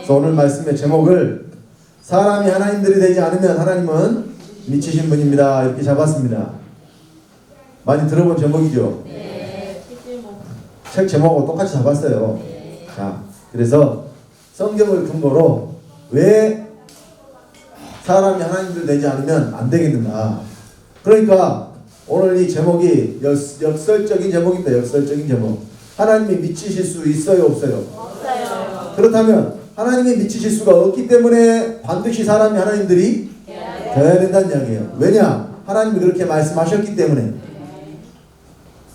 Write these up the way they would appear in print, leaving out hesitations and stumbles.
그래서 오늘 말씀의 제목을 사람이 하나님들이 되지 않으면 하나님은 미치신 분입니다. 이렇게 잡았습니다. 많이 들어본 제목이죠? 네. 책 제목하고 똑같이 잡았어요. 자, 그래서 성경을 근거로 왜 사람이 하나님들 되지 않으면 안 되겠는가. 그러니까 오늘 이 제목이 역설적인 제목입니다. 역설적인 제목. 하나님이 미치실 수 있어요, 없어요? 없어요. 그렇다면 하나님이 미치실 수가 없기 때문에 반드시 사람이 하나님들이 되어야 된다는 이야기예요. 왜냐? 하나님이 그렇게 말씀하셨기 때문에.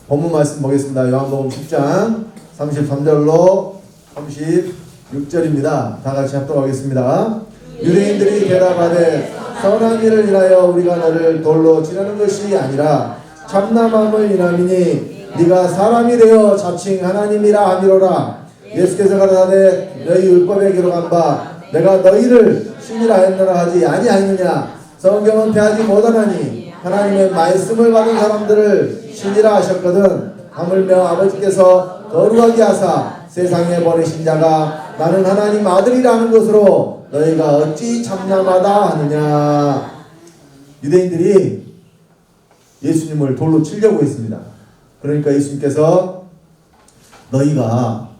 본문 말씀 보겠습니다. 요한복음 10장 33절로 36절입니다. 다 같이 합독하겠습니다. 유대인들이 대답하되 선한 일을 인하여 우리가 너를 돌로 치려는 것이 아니라 참남함을 인함이니 네가 사람이 되어 자칭 하나님이라 하미로라. 예수께서 가라사대 너희 율법에 기록한 바 내가 너희를 신이라 했느라 하지 아니하였느냐. 성경은 패하지 못하나니 하나님의 말씀을 받은 사람들을 신이라 하셨거든. 하물며 아버지께서 거룩하게 하사 세상에 보내신 자가 나는 하나님 아들이라는 것으로 너희가 어찌 참남하다 하느냐. 유대인들이 예수님을 돌로 치려고 했습니다. 그러니까 예수님께서 너희가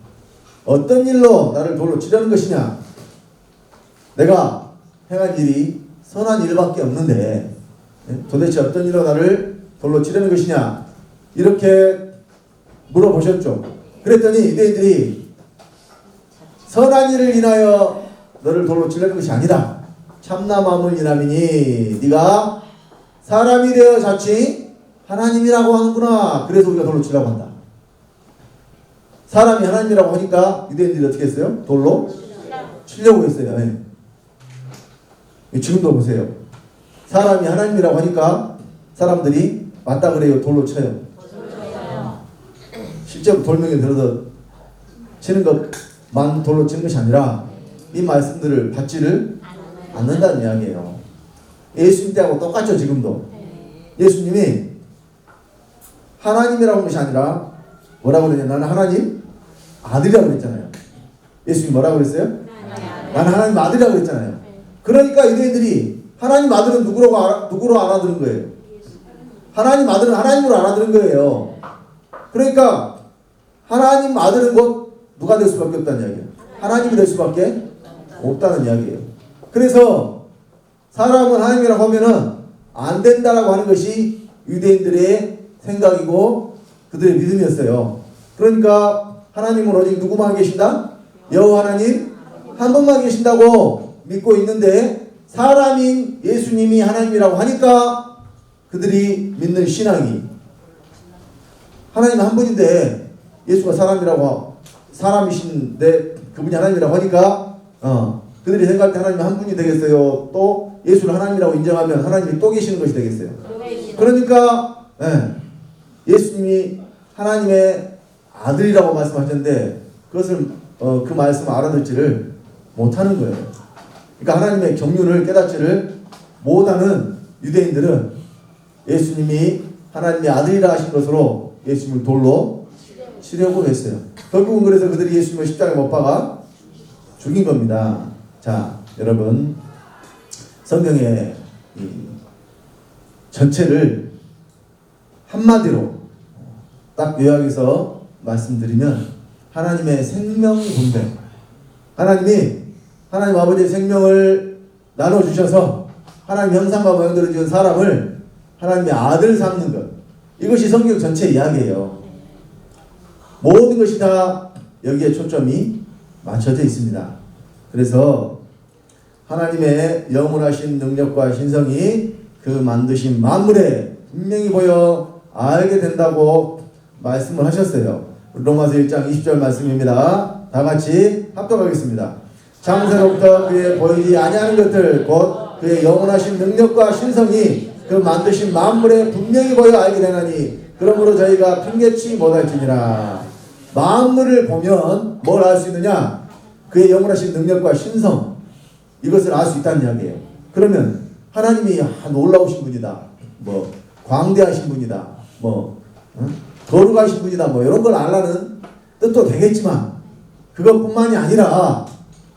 어떤 일로 나를 돌로 치려는 것이냐. 내가 행한 일이 선한 일밖에 없는데 도대체 어떤 일로 나를 돌로 치려는 것이냐. 이렇게 물어보셨죠. 그랬더니 유대인들이 선한 일을 인하여 너를 돌로 치려는 것이 아니라 참남함을 인함이니 네가 사람이 되어 자칭 하나님이라고 하는구나. 그래서 우리가 돌로 치려고 한다. 사람이 하나님이라고 하니까 유대인들이 어떻게 했어요? 돌로 치려고 했어요. 네. 지금도 보세요. 사람이 하나님이라고 하니까 사람들이 맞다 그래요. 돌로 쳐요. 실제로 돌멩이 들어서 치는 것만 돌로 치는 것이 아니라 이 말씀들을 받지를 않는다는 이야기예요. 예수님 때하고 똑같죠. 지금도. 예수님이 하나님이라고 한 것이 아니라 뭐라고 그러냐. 나는 하나님 아들이라고 그랬잖아요. 예수님이 뭐라고 그랬어요? 나는 하나님 아들이라고 그랬잖아요. 그러니까 유대인들이 하나님 아들은 누구로 알아들은 거예요? 하나님 아들은 하나님으로 알아들은 거예요. 그러니까 하나님 아들은 곧 누가 될 수밖에 없다는 이야기예요. 하나님이 될 수밖에 없다는 이야기예요. 그래서 사람은 하나님이라고 하면은 안 된다라고 하는 것이 유대인들의 생각이고 그들의 믿음이었어요. 그러니까 하나님은 오직 누구만 계신다? 여호와 하나님 한 분만 계신다고 믿고 있는데 사람인 예수님이 하나님이라고 하니까 그들이 믿는 신앙이 하나님 한 분인데 예수가 사람이신데 그분이 하나님이라고 하니까 그들이 생각할 때 하나님이 한 분이 되겠어요. 또 예수를 하나님이라고 인정하면 하나님이 또 계시는 것이 되겠어요. 그러니까 예수님이 하나님의 아들이라고 말씀하셨는데 그것을 그 말씀을 알아듣지를 못하는 거예요. 그러니까 하나님의 경륜을 깨닫지를 못하는 유대인들은 예수님이 하나님의 아들이라 하신 것으로 예수님을 돌로 치려고 했어요. 결국은 그래서 그들이 예수님을 십자가에 못 박아 죽인 겁니다. 자, 여러분 성경의 전체를 한마디로 딱 요약해서 말씀드리면 하나님의 생명 분배. 하나님 아버지의 생명을 나눠주셔서 하나님 형상과 모양대로 지은 사람을 하나님의 아들 삼는 것. 이것이 성경 전체 이야기예요. 모든 것이 다 여기에 초점이 맞춰져 있습니다. 그래서 하나님의 영원하신 능력과 신성이 그 만드신 만물에 분명히 보여 알게 된다고 말씀을 하셨어요. 로마서 1장 20절 말씀입니다. 다 같이 합독하겠습니다. 창세로부터 그의 보이지 아니하는 것들 곧 그의 영원하신 능력과 신성이 그 만드신 만물에 분명히 보여 알게 되나니 그러므로 저희가 핑계치 못할지니라. 만물을 보면 뭘 알 수 있느냐? 그의 영원하신 능력과 신성, 이것을 알 수 있다는 이야기예요. 그러면 하나님이 놀라우신 분이다, 뭐 광대하신 분이다, 뭐 거룩하신 분이다, 뭐 이런 걸 알라는 뜻도 되겠지만 그것뿐만이 아니라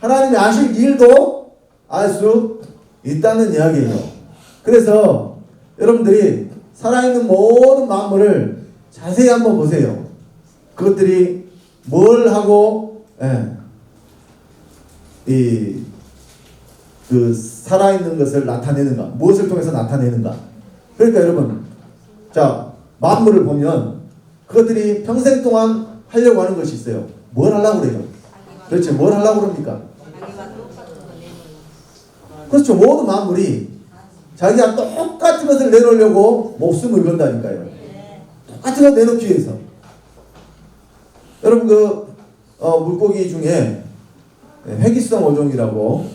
하나님이 아실 일도 알 수 있다는 이야기예요. 그래서 여러분들이 살아있는 모든 만물을 자세히 한번 보세요. 그것들이 뭘 하고 그 살아있는 것을 나타내는가, 무엇을 통해서 나타내는가. 그러니까 여러분, 자, 만물을 보면 그것들이 평생 동안 하려고 하는 것이 있어요. 뭘 하려고 그래요? 그렇죠. 뭘 하려고 그럽니까? 그렇죠. 모든 만물이 자기가 똑같은 것을 내놓으려고 목숨을 건다니까요. 똑같은 걸 내놓기 위해서. 여러분 물고기 중에 회기성 어종이라고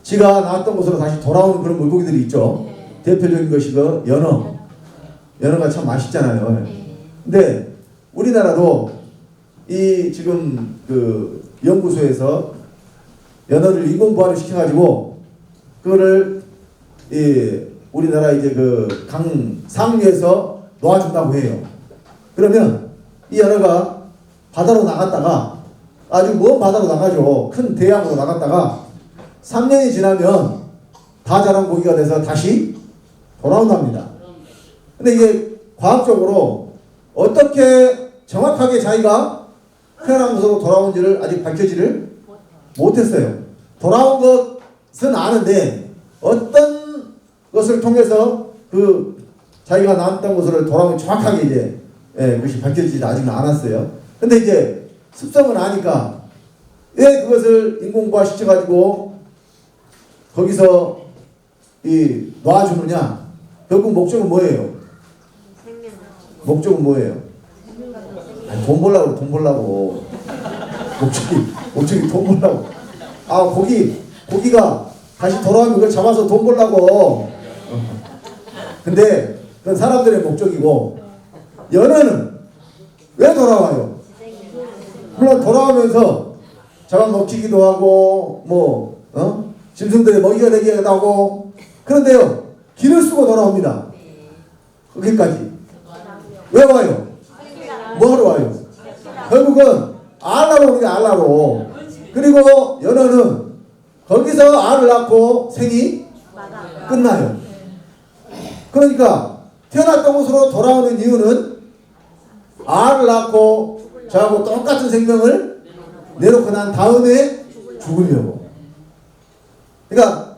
지가 나왔던 곳으로 다시 돌아오는 그런 물고기들이 있죠. 대표적인 것이 연어. 연어가 참 맛있잖아요. 근데 우리나라도 이 지금 연구소에서 연어를 인공 부화를 시켜가지고 그거를 우리나라 이제 상류에서 놓아준다고 해요. 그러면 이 연어가 바다로 나갔다가 아주 먼 바다로 나가죠. 큰 대양으로 나갔다가 3년이 지나면 다 자란 고기가 돼서 다시 돌아온답니다. 근데 이게 과학적으로 어떻게 정확하게 자기가 태어난 곳으로 돌아온지를 아직 밝혀지를 못했어요. 돌아온 것은 아는데 어떤 것을 통해서 자기가 나왔던 곳으로 돌아오면 정확하게 이제 그것이 밝혀지지 아직은 않았어요. 근데 이제 습성을 아니까 왜 그것을 인공부화 시켜가지고 거기서 놔주느냐? 결국 목적은 뭐예요? 목적은 뭐예요? 아니, 돈 벌라고. 목적이 돈 벌라고. 고기가 다시 돌아오면 그걸 잡아서 돈 벌라고. 근데 그건 사람들의 목적이고, 연어는 왜 돌아와요? 물론 돌아오면서 잡아먹히기도 하고, 짐승들의 먹이가 되기도 하고, 그런데요, 길을 쓰고 돌아옵니다. 거기까지. 왜 와요? 뭐 하러 와요? 결국은 알라로 오는 게 알라로. 그리고 연어는 거기서 알을 낳고 생이 끝나요. 그러니까 태어났던 곳으로 돌아오는 이유는 알을 낳고 저하고 똑같은 생명을 내놓고 난 다음에 죽으려고. 그러니까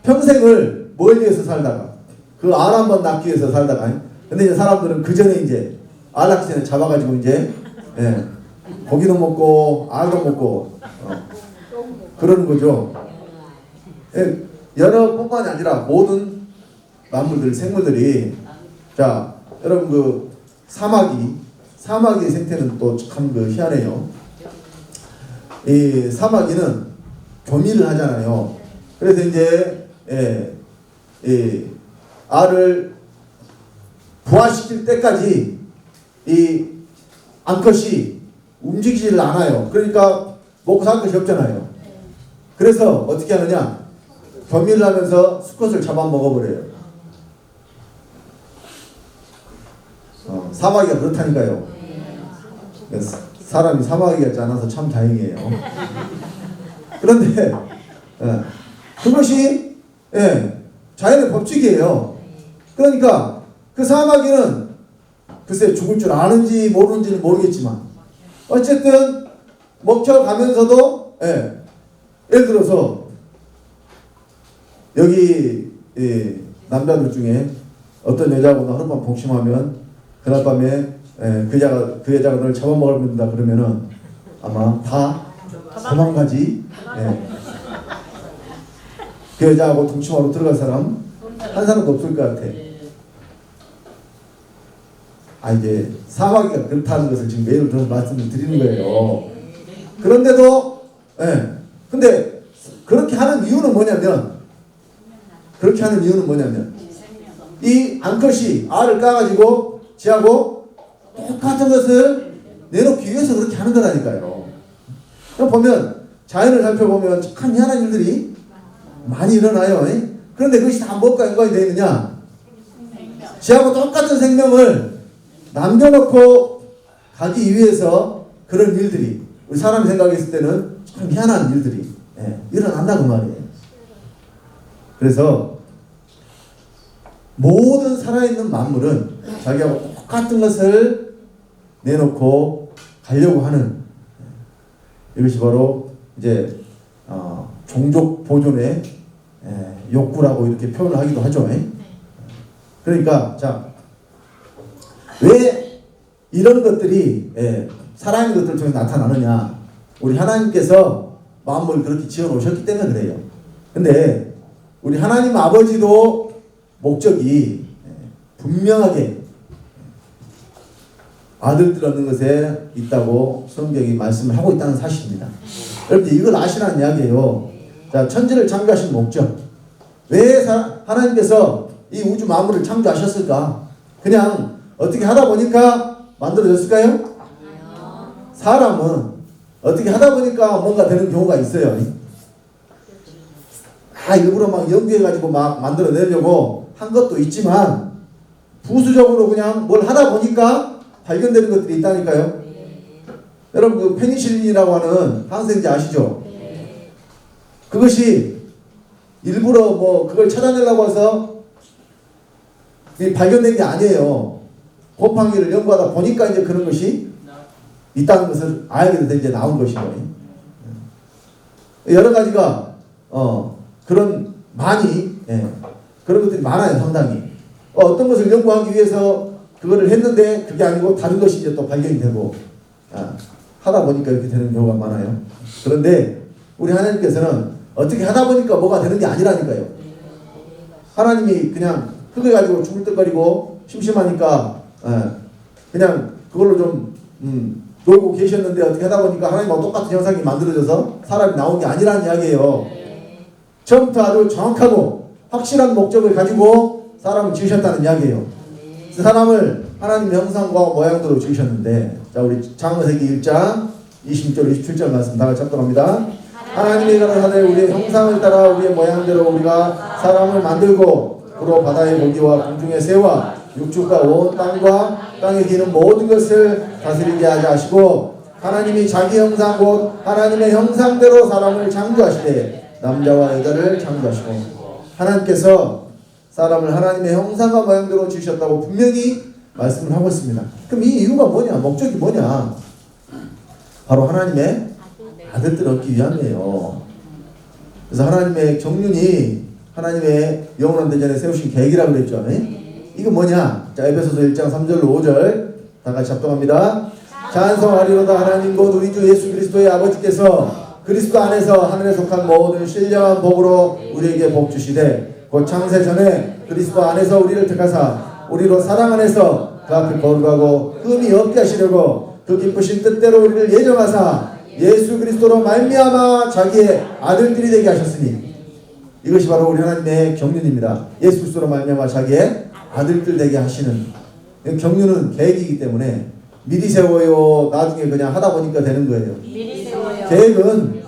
평생을 뭘 위해서 살다가 그 알 한 번 낳기 위해서 살다가. 근데 이제 사람들은 그 전에 이제 알 낳기 전에 잡아가지고 이제 고기도 먹고 알도 먹고 그러는 거죠. 연어뿐만이 아니라 모든 만물들, 생물들이. 자, 여러분 사마귀의 생태는 또 참 희한해요. 이 사마귀는 교미를 하잖아요. 그래서 이제 알을 부화시킬 때까지 이 암컷이 움직이지를 않아요. 그러니까 먹고 살 것이 없잖아요. 그래서 어떻게 하느냐? 교미를 하면서 수컷을 잡아먹어버려요. 사마귀가 그렇다니까요. 사람이 사마귀 같지 않아서 참 다행이에요. 그런데 그것이 자연의 법칙이에요. 그러니까 그 사마귀는 글쎄 죽을 줄 아는지 모르는지는 모르겠지만 어쨌든 먹혀가면서도 예를 들어서 여기 남자들 중에 어떤 여자하고 하룻밤 복심하면 그날 밤에 그 여자가 너를 잡아먹을 된다 그러면은 아마 다 도망가지. 그 여자하고 동침하러 들어갈 사람 한 사람도 없을 것 같아. 이제 사마귀가 그렇다는 것을 지금 예를 들어서 말씀을 드리는 거예요. 그런데도 근데 그렇게 하는 이유는 뭐냐면 이 암컷이 알을 까가지고 지하고 똑같은 것을 내놓기 위해서 그렇게 하는 거라니까요. 보면 자연을 살펴보면 참 희한한 일들이 많이 일어나요. 그런데 그것이 다 무엇과 연관이 되어 있느냐? 지하고 똑같은 생명을 남겨놓고 가기 위해서 그런 일들이 우리 사람이 생각했을 때는 참 희한한 일들이 일어난다 그 말이에요. 그래서 모든 살아있는 만물은 자기가 똑같은 것을 내놓고 가려고 하는, 이것이 바로 이제 종족 보존의 욕구라고 이렇게 표현을 하기도 하죠. 그러니까 자, 왜 이런 것들이 살아있는 것들을 통해서 나타나느냐? 우리 하나님께서 만물을 그렇게 지어 놓으셨기 때문에 그래요. 근데 우리 하나님 아버지도 목적이 분명하게 아들들 얻는 것에 있다고 성경이 말씀을 하고 있다는 사실입니다. 여러분들 이걸 아시라는 이야기예요. 자, 천지를 창조하신 목적. 왜 하나님께서 이 우주 만물을 창조하셨을까? 그냥 어떻게 하다 보니까 만들어졌을까요? 사람은 어떻게 하다 보니까 뭔가 되는 경우가 있어요. 일부러 막 연구해가지고 막 만들어내려고 한 것도 있지만, 부수적으로 그냥 뭘 하다 보니까 발견되는 것들이 있다니까요. 여러분, 그 페니실린이라고 하는 항생제 아시죠? 그것이 일부러 뭐 그걸 찾아내려고 해서 발견된 게 아니에요. 곰팡이를 연구하다 보니까 이제 그런 것이 있다는 것을 알게 돼서 이제 나온 것이죠. 여러 가지가 그런 그런 것들이 많아요. 상당히 어떤 것을 연구하기 위해서 그거를 했는데 그게 아니고 다른 것이 이제 또 발견이 되고 하다 보니까 이렇게 되는 경우가 많아요. 그런데 우리 하나님께서는 어떻게 하다 보니까 뭐가 되는 게 아니라니까요. 하나님이 그냥 그거 가지고 죽을듯거리고 심심하니까 그냥 그걸로 좀 놀고 계셨는데 어떻게 하다 보니까 하나님하고 똑같은 형상이 만들어져서 사람이 나온 게 아니라는 이야기예요. 처음부터 아주 정확하고 확실한 목적을 가지고 사람을 지으셨다는 이야기예요. 사람을 하나님의 형상과 모양대로 지으셨는데, 자, 우리 창세기 1장 26절 27절 말씀 다 같이 합독합니다. 하나님이 가라사대 우리의 형상을 따라 우리의 모양대로 우리가 사람을 만들고 그로 바다의 고기와 공중의 새와 육축과 온 땅과 땅에 기는 모든 것을 다스리게 하자 하시고, 하나님이 자기 형상 곧 하나님의 형상대로 사람을 창조하시되 남자와 여자를 창조하시고, 하나님께서 사람을 하나님의 형상과 모양대로 지으셨다고 분명히 말씀을 하고 있습니다. 그럼 이 이유가 뭐냐? 목적이 뭐냐? 바로 하나님의 아들들을 얻기 위함이에요. 그래서 하나님의 경륜이 하나님의 영원한 대전에 세우신 계획이라고 그랬죠. 이거 뭐냐? 자, 에베소서 1장 3절로 5절 다 같이 합독합니다. 찬송하리로다 하나님 곧 우리 주 예수 그리스도의 아버지께서 그리스도 안에서 하늘에 속한 모든 신령한 복으로 우리에게 복 주시되 곧 창세 전에 그리스도 안에서 우리를 택하사 우리로 사랑 안에서 그 앞에 거룩하고 흠이 없게 하시려고 그 기쁘신 뜻대로 우리를 예정하사 예수 그리스도로 말미암아 자기의 아들들이 되게 하셨으니, 이것이 바로 우리 하나님의 경륜입니다. 예수 그리스도로 말미암아 자기의 아들들 되게 하시는 경륜은 계획이기 때문에 미리 세워요. 나중에 그냥 하다 보니까 되는 거예요. 미리 세워요. 계획은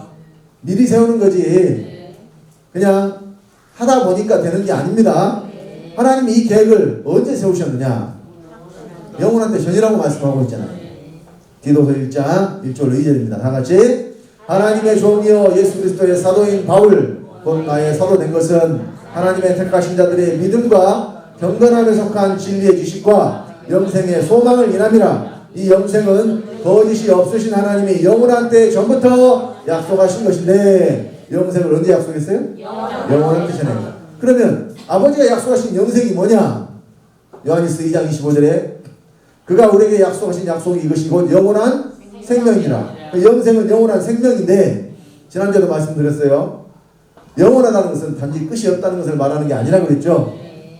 미리 세우는 거지 그냥 하다 보니까 되는 게 아닙니다. 하나님이 이 계획을 언제 세우셨느냐? 영원한테 전이라고 말씀하고 있잖아요. 디도서 1장 1절 2절입니다. 다 같이 하나님의 종이여 예수 그리스도의 사도인 바울 곧 나의 사도 된 것은 하나님의 택하신 자들의 믿음과 경건함에 속한 진리의 지식과 영생의 소망을 인함이라. 이 영생은 거짓이 없으신 하나님이 영원한 때 전부터 약속하신 것인데, 영생을 언제 약속했어요? 영원한 때 전에. 그러면 아버지가 약속하신 영생이 뭐냐? 요한일서 2장 25절에 그가 우리에게 약속하신 약속이 이것이 곧 영원한 생명이라. 영생은 영원한 생명인데, 지난주에도 말씀드렸어요. 영원하다는 것은 단지 끝이 없다는 것을 말하는 게 아니라고 그랬죠.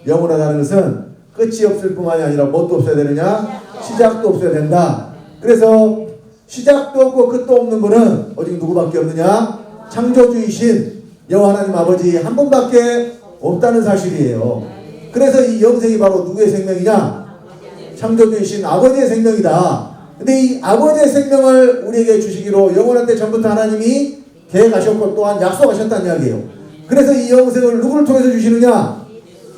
영원하다는 것은 끝이 없을 뿐만이 아니라 뭣도 없어야 되느냐? 시작도 없어야 된다. 그래서 시작도 없고 끝도 없는 분은 오직 누구밖에 없느냐? 창조주이신 여호와 하나님 아버지 한 분밖에 없다는 사실이에요. 그래서 이 영생이 바로 누구의 생명이냐? 창조주이신 아버지의 생명이다. 근데 이 아버지의 생명을 우리에게 주시기로 영원한 때 전부터 하나님이 계획하셨고 또한 약속하셨다는 이야기예요. 그래서 이 영생을 누구를 통해서 주시느냐?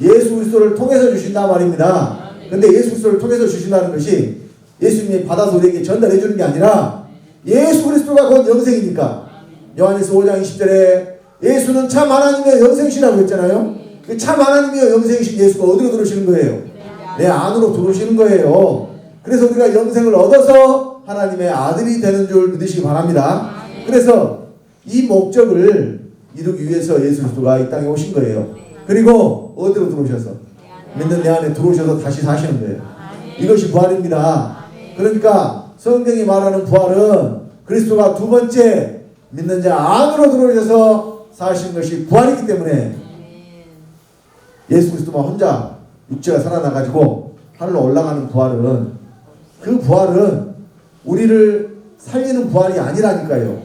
예수 그리스도를 통해서 주신다 말입니다. 근데 예수 그리스도를 통해서 주신다는 것이 예수님이 받아서 우리에게 전달해 주는 게 아니라 예수 그리스도가 곧 영생이니까 요한일서 5장 20절에 예수는 참 하나님의 영생이시라고 했잖아요. 그 참 하나님의 영생이신 예수가 어디로 들어오시는 거예요? 내 안으로 들어오시는 거예요. 그래서 우리가 영생을 얻어서 하나님의 아들이 되는 줄 믿으시기 바랍니다. 그래서 이 목적을 이루기 위해서 예수 그리스도가 이 땅에 오신 거예요. 그리고 어디로 들어오셔서? 믿는 내 안에 들어오셔서 다시 사시는 거예요. 이것이 부활입니다. 그러니까 성경이 말하는 부활은 그리스도가 두 번째 믿는 자 안으로 들어오셔서 사신 것이 부활이기 때문에 예수 그리스도만 혼자 육체가 살아나가지고 하늘로 올라가는 부활은, 그 부활은 우리를 살리는 부활이 아니라니까요.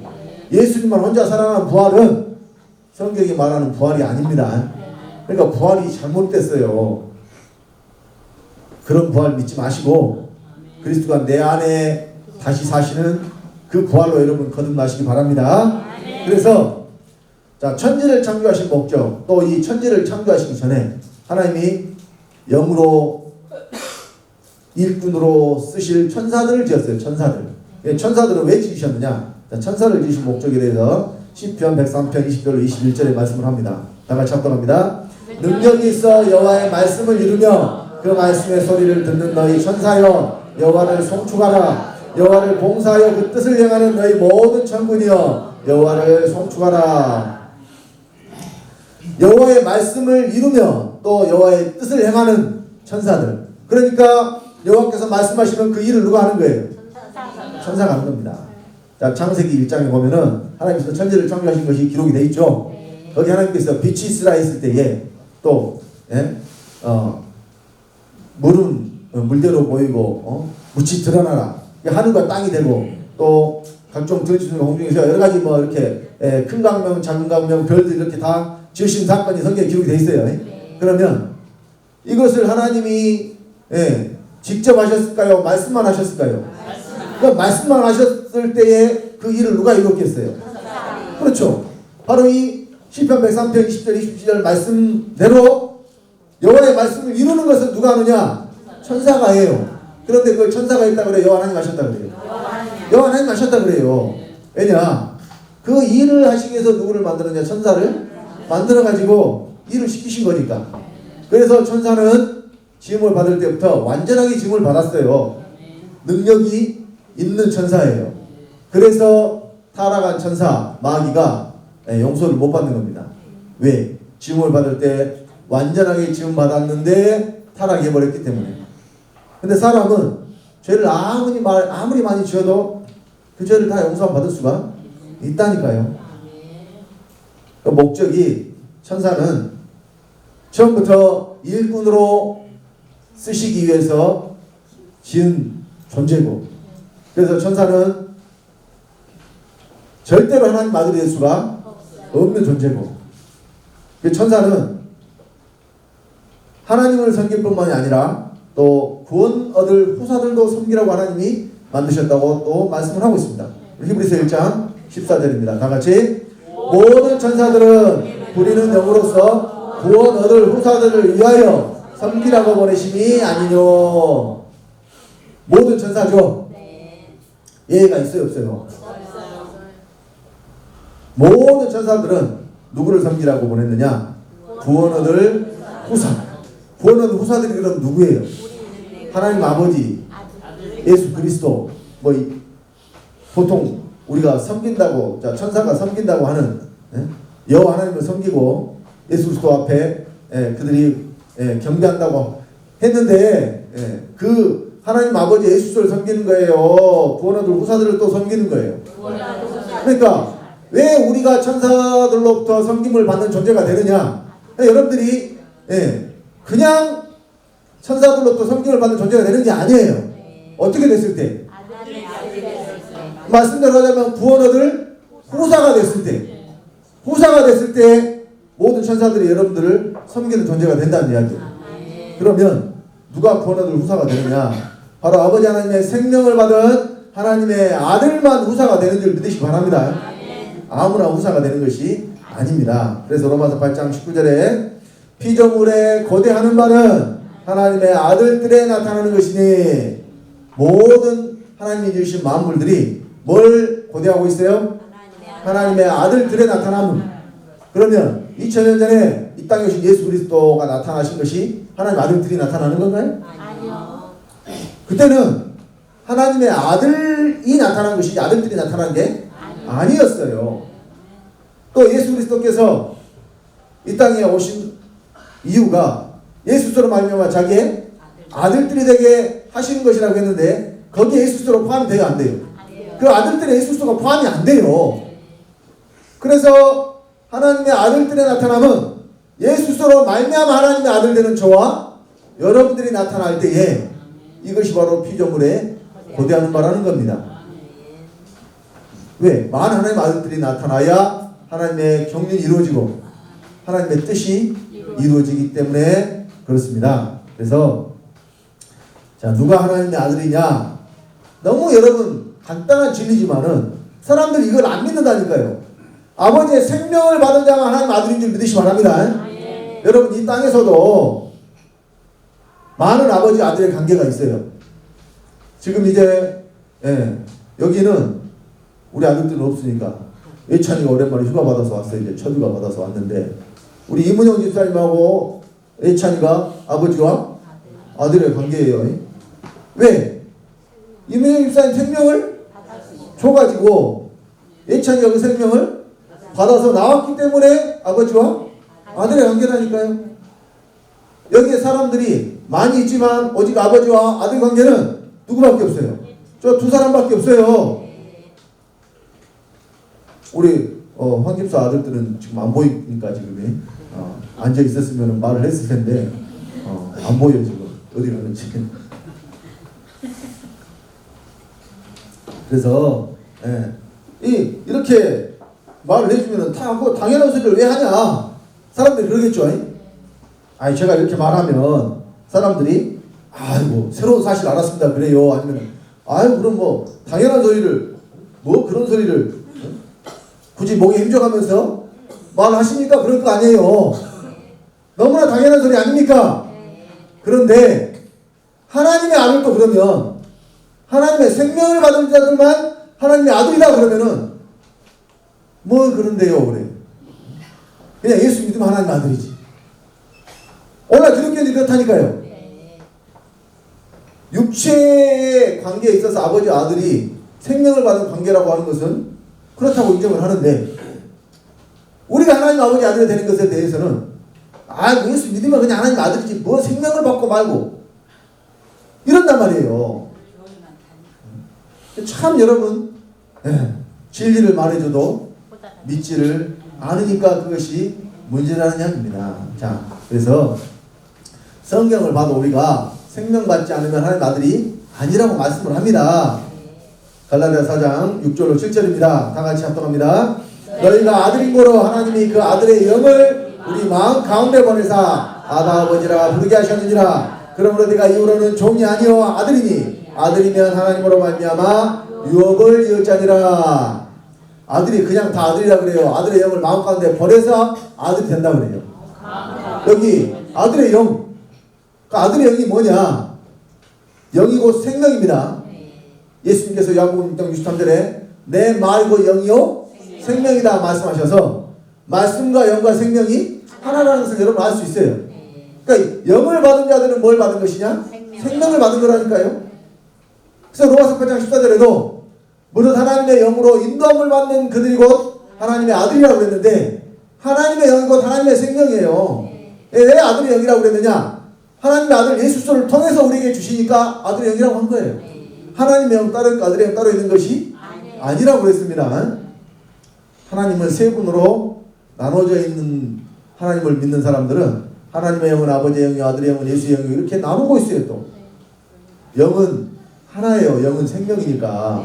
예수님만 혼자 살아나는 부활은 성경이 말하는 부활이 아닙니다. 그러니까 부활이 잘못됐어요. 그런 부활 믿지 마시고 그리스도가 내 안에 다시 사시는 그 부활로 여러분 거듭나시기 바랍니다. 그래서 자, 천지를 창조하신 목적, 또 이 천지를 창조하시기 전에 하나님이 영으로 일꾼으로 쓰실 천사들을 지었어요. 천사들은 왜 지으셨느냐? 천사를 지으신 목적에 대해서 시편 103편 20절 21절에 말씀을 합니다. 다 같이 합독합니다. 능력이 있어 여호와의 말씀을 이루며 그 말씀의 소리를 듣는 너희 천사여, 여호와를 송축하라. 여호와를 봉사하여 그 뜻을 행하는 너희 모든 천군이여, 여호와를 송축하라. 여호와의 말씀을 이루며 또 여호와의 뜻을 행하는 천사들. 그러니까 여호와께서 말씀하시면 그 일을 누가 하는 거예요? 천사가 하는 겁니다. 자, 창세기 1장에 보면은 하나님께서 천지를 창조하신 것이 기록이 되어 있죠. 거기 하나님께서 빛이 있으라 했을 때에 또 물은 물대로 보이고 묻이 드러나라. 하늘과 땅이 되고 또 각종 들지는 공중에서 여러 가지 뭐 이렇게 큰 강명, 작은 강명, 별들 이렇게 다 지으신 사건이 성경에 기록이 되어 있어요. 그러면 이것을 하나님이 직접 하셨을까요? 말씀만 하셨을까요? 그러니까 말씀만 하셨을 때에 그 일을 누가 이뤘겠어요? 그렇죠. 바로 이 시편 103편 20절 27절 말씀대로 여호와의 말씀을 이루는 것은 누가 하느냐? 천사가 해요. 그런데 그 천사가 있다 그래요? 여호와 하나님 하셨다 그래요? 여호와 하나님 하셨다 그래요. 왜냐? 그 일을 하시기 위해서 누구를 만드느냐? 천사를 만들어가지고 일을 시키신 거니까. 그래서 천사는 지음을 받을 때부터 완전하게 지음을 받았어요. 능력이 있는 천사예요. 그래서 타락한 천사 마귀가 용서를 못 받는 겁니다. 왜? 지음을 받을 때 완전하게 지음 받았는데 타락해버렸기 때문에. 근데 사람은 죄를 아무리 많이 지어도 그 죄를 다 용서받을 수가 있다니까요. 그 목적이, 천사는 처음부터 일꾼으로 쓰시기 위해서 지은 존재고, 그래서 천사는 절대로 하나님 아들이 될 수가 없는 존재고, 그 천사는 하나님을 섬길 뿐만이 아니라 또 구원 얻을 후사들도 섬기라고 하나님이 만드셨다고 또 말씀을 하고 있습니다. 히브리서 1장 14절입니다. 다 같이. 모든 천사들은 부리는 영으로서 구원 얻을 후사들을 위하여 섬기라고 보내심이 아니뇨. 모든 천사죠. 예외가 있어요, 없어요? 모든 천사들은 누구를 섬기라고 보냈느냐? 구원 얻을 후사. 구원 얻을 후사들이 그럼 누구예요? 하나님 아버지, 예수 그리스도. 보통 우리가 섬긴다고, 천사가 섬긴다고 하는 여호와 하나님을 섬기고 예수 그리스도 앞에 그들이 경배한다고 했는데 그 하나님 아버지 예수를 섬기는 거예요. 구원 얻을 후사들을 또 섬기는 거예요. 그러니까 왜 우리가 천사들로부터 섬김을 받는 존재가 되느냐? 여러분들이 그냥 천사들로부터 섬김을 받는 존재가 되는 게 아니에요. 어떻게 됐을 때? 말씀대로 하자면 구원 얻을 후사가 됐을 때 모든 천사들이 여러분들을 섬기는 존재가 된다는 이야기예요. 그러면 누가 구원 얻을 후사가 되느냐? 바로 아버지 하나님의 생명을 받은 하나님의 아들만 후사가 되는 줄 믿으시기 바랍니다. 아무나 후사가 되는 것이 아닙니다. 그래서 로마서 8장 19절에 피조물에 고대하는 바는 하나님의 아들들에 나타나는 것이니, 모든 하나님이 지으신 만물들이 뭘 고대하고 있어요? 하나님의 아들들의 나타남. 그러면 2000년 전에 이 땅에 오신 예수 그리스도가 나타나신 것이 하나님의 아들들이 나타나는 건가요? 아니요. 그때는 하나님의 아들이 나타난 것이지 아들들이 나타난 게 아니었어요. 또 예수 그리스도께서 이 땅에 오신 이유가 예수로 말미암아 자기의 아들들이 되게 하시는 것이라고 했는데 거기에 예수로 포함이 돼요, 안 돼요? 그 아들들의 예수가 포함이 안 돼요. 그래서 하나님의 아들들의 나타남은 예수로 말미암아 하나님의 아들 되는 저와 여러분들이 나타날 때에 이것이 바로 피조물에 고대하는 바라는 겁니다. 왜? 많은 하나님의 아들들이 나타나야 하나님의 경륜이 이루어지고 하나님의 뜻이 이루어지기 때문에 그렇습니다. 그래서 자, 누가 하나님의 아들이냐? 너무 여러분 간단한 진리지만은 사람들이 이걸 안 믿는다니까요. 아버지의 생명을 받은 자가 하나님 아들인 줄 믿으시기 바랍니다. 여러분 이 땅에서도 많은 아버지 아들의 관계가 있어요. 지금 이제 여기는 우리 아들들은 없으니까 예찬이가 오랜만에 휴가 받아서 왔어요. 이제 첫 휴가 받아서 왔는데 우리 이문영 집사님하고 예찬이가 아버지와 아들의 관계예요. 왜? 이문영 집사님 생명을 줘가지고 예찬이가 그 생명을 받아서 나왔기 때문에 아버지와 아들의 관계라니까요. 여기에 사람들이 많이 있지만 오직 아버지와 아들 관계는 누구밖에 없어요? 저 두 사람밖에 없어요. 우리 황 집사 아들들은 지금 안 보이니까 지금 앉아 있었으면 말을 했을 텐데 안 보여 지금 어디 가는지. 그래서 이렇게 말을 해주면은 다 뭐 당연한 소리를 왜 하냐 사람들이 그러겠죠. 아니 제가 이렇게 말하면 사람들이 아이고 새로운 사실 알았습니다 그래요. 아니면 아유 그럼 뭐 당연한 소리를 뭐 그런 소리를 굳이 목에 힘줘가면서 말하십니까? 그럴 거 아니에요. 너무나 당연한 소리 아닙니까? 그런데 하나님의 아들도 그러면 하나님의 생명을 받은 자들만 하나님의 아들이다 그러면은 뭐 그런데요 그래. 그냥 예수 믿으면 하나님 아들이지. 오늘 기독교인들이 그렇다니까요. 육체의 관계에 있어서 아버지와 아들이 생명을 받은 관계라고 하는 것은 그렇다고 인정을 하는데 우리가 하나님 아버지 아들이 되는 것에 대해서는 예수 믿으면 그냥 하나님 아들이지 뭐 생명을 받고 말고 이런단 말이에요. 참 여러분 진리를 말해줘도 믿지를 않으니까 그것이 문제라는 이야기입니다. 자, 그래서 성경을 봐도 우리가 생명받지 않으면 하나님 아들이 아니라고 말씀을 합니다. 갈라디아 4장 6절로 7절입니다. 다 같이 합독합니다. 너희가 아들인고로 하나님이 그 아들의 영을 우리 마음 가운데 보내사 아바 아버지라 부르게 하셨느니라. 그러므로 네가 이후로는 종이 아니요 아들이니 아들이면 하나님으로 말미암아 유업을 이었자니라. 아들이 그냥 다 아들이라 그래요. 아들의 영을 마음 가운데 보내서 아들이 된다 그래요. 여기 아들의 영, 그 아들의 영이 뭐냐? 영이 곧 생명입니다. 예수님께서 야고보 6장 63절에 내 말고 영이요 생명이다 말씀하셔서 말씀과 영과 생명이 하나라는 것을 여러분 알 수 있어요. 그러니까 영을 받은 자들은 뭘 받은 것이냐? 생명을 받은 거라니까요. 그래서 로마서 8장 14절에도 무릇 하나님의 영으로 인도함을 받는 그들이 곧 하나님의 아들이라고 그랬는데 하나님의 영이 곧 하나님의 생명이에요. 왜 아들의 영이라고 그랬느냐? 하나님의 아들 예수를 통해서 우리에게 주시니까 아들의 영이라고 한 거예요. 하나님의 영 따로 있고 아들의 영 따로 있는 것이 아니라고 그랬습니다. 하나님은 세 분으로 나눠져 있는 하나님을 믿는 사람들은 하나님의 영은 아버지의 영이요 아들의 영은 예수의 영이요 이렇게 나누고 있어요. 또 영은 하나예요. 영은 생명이니까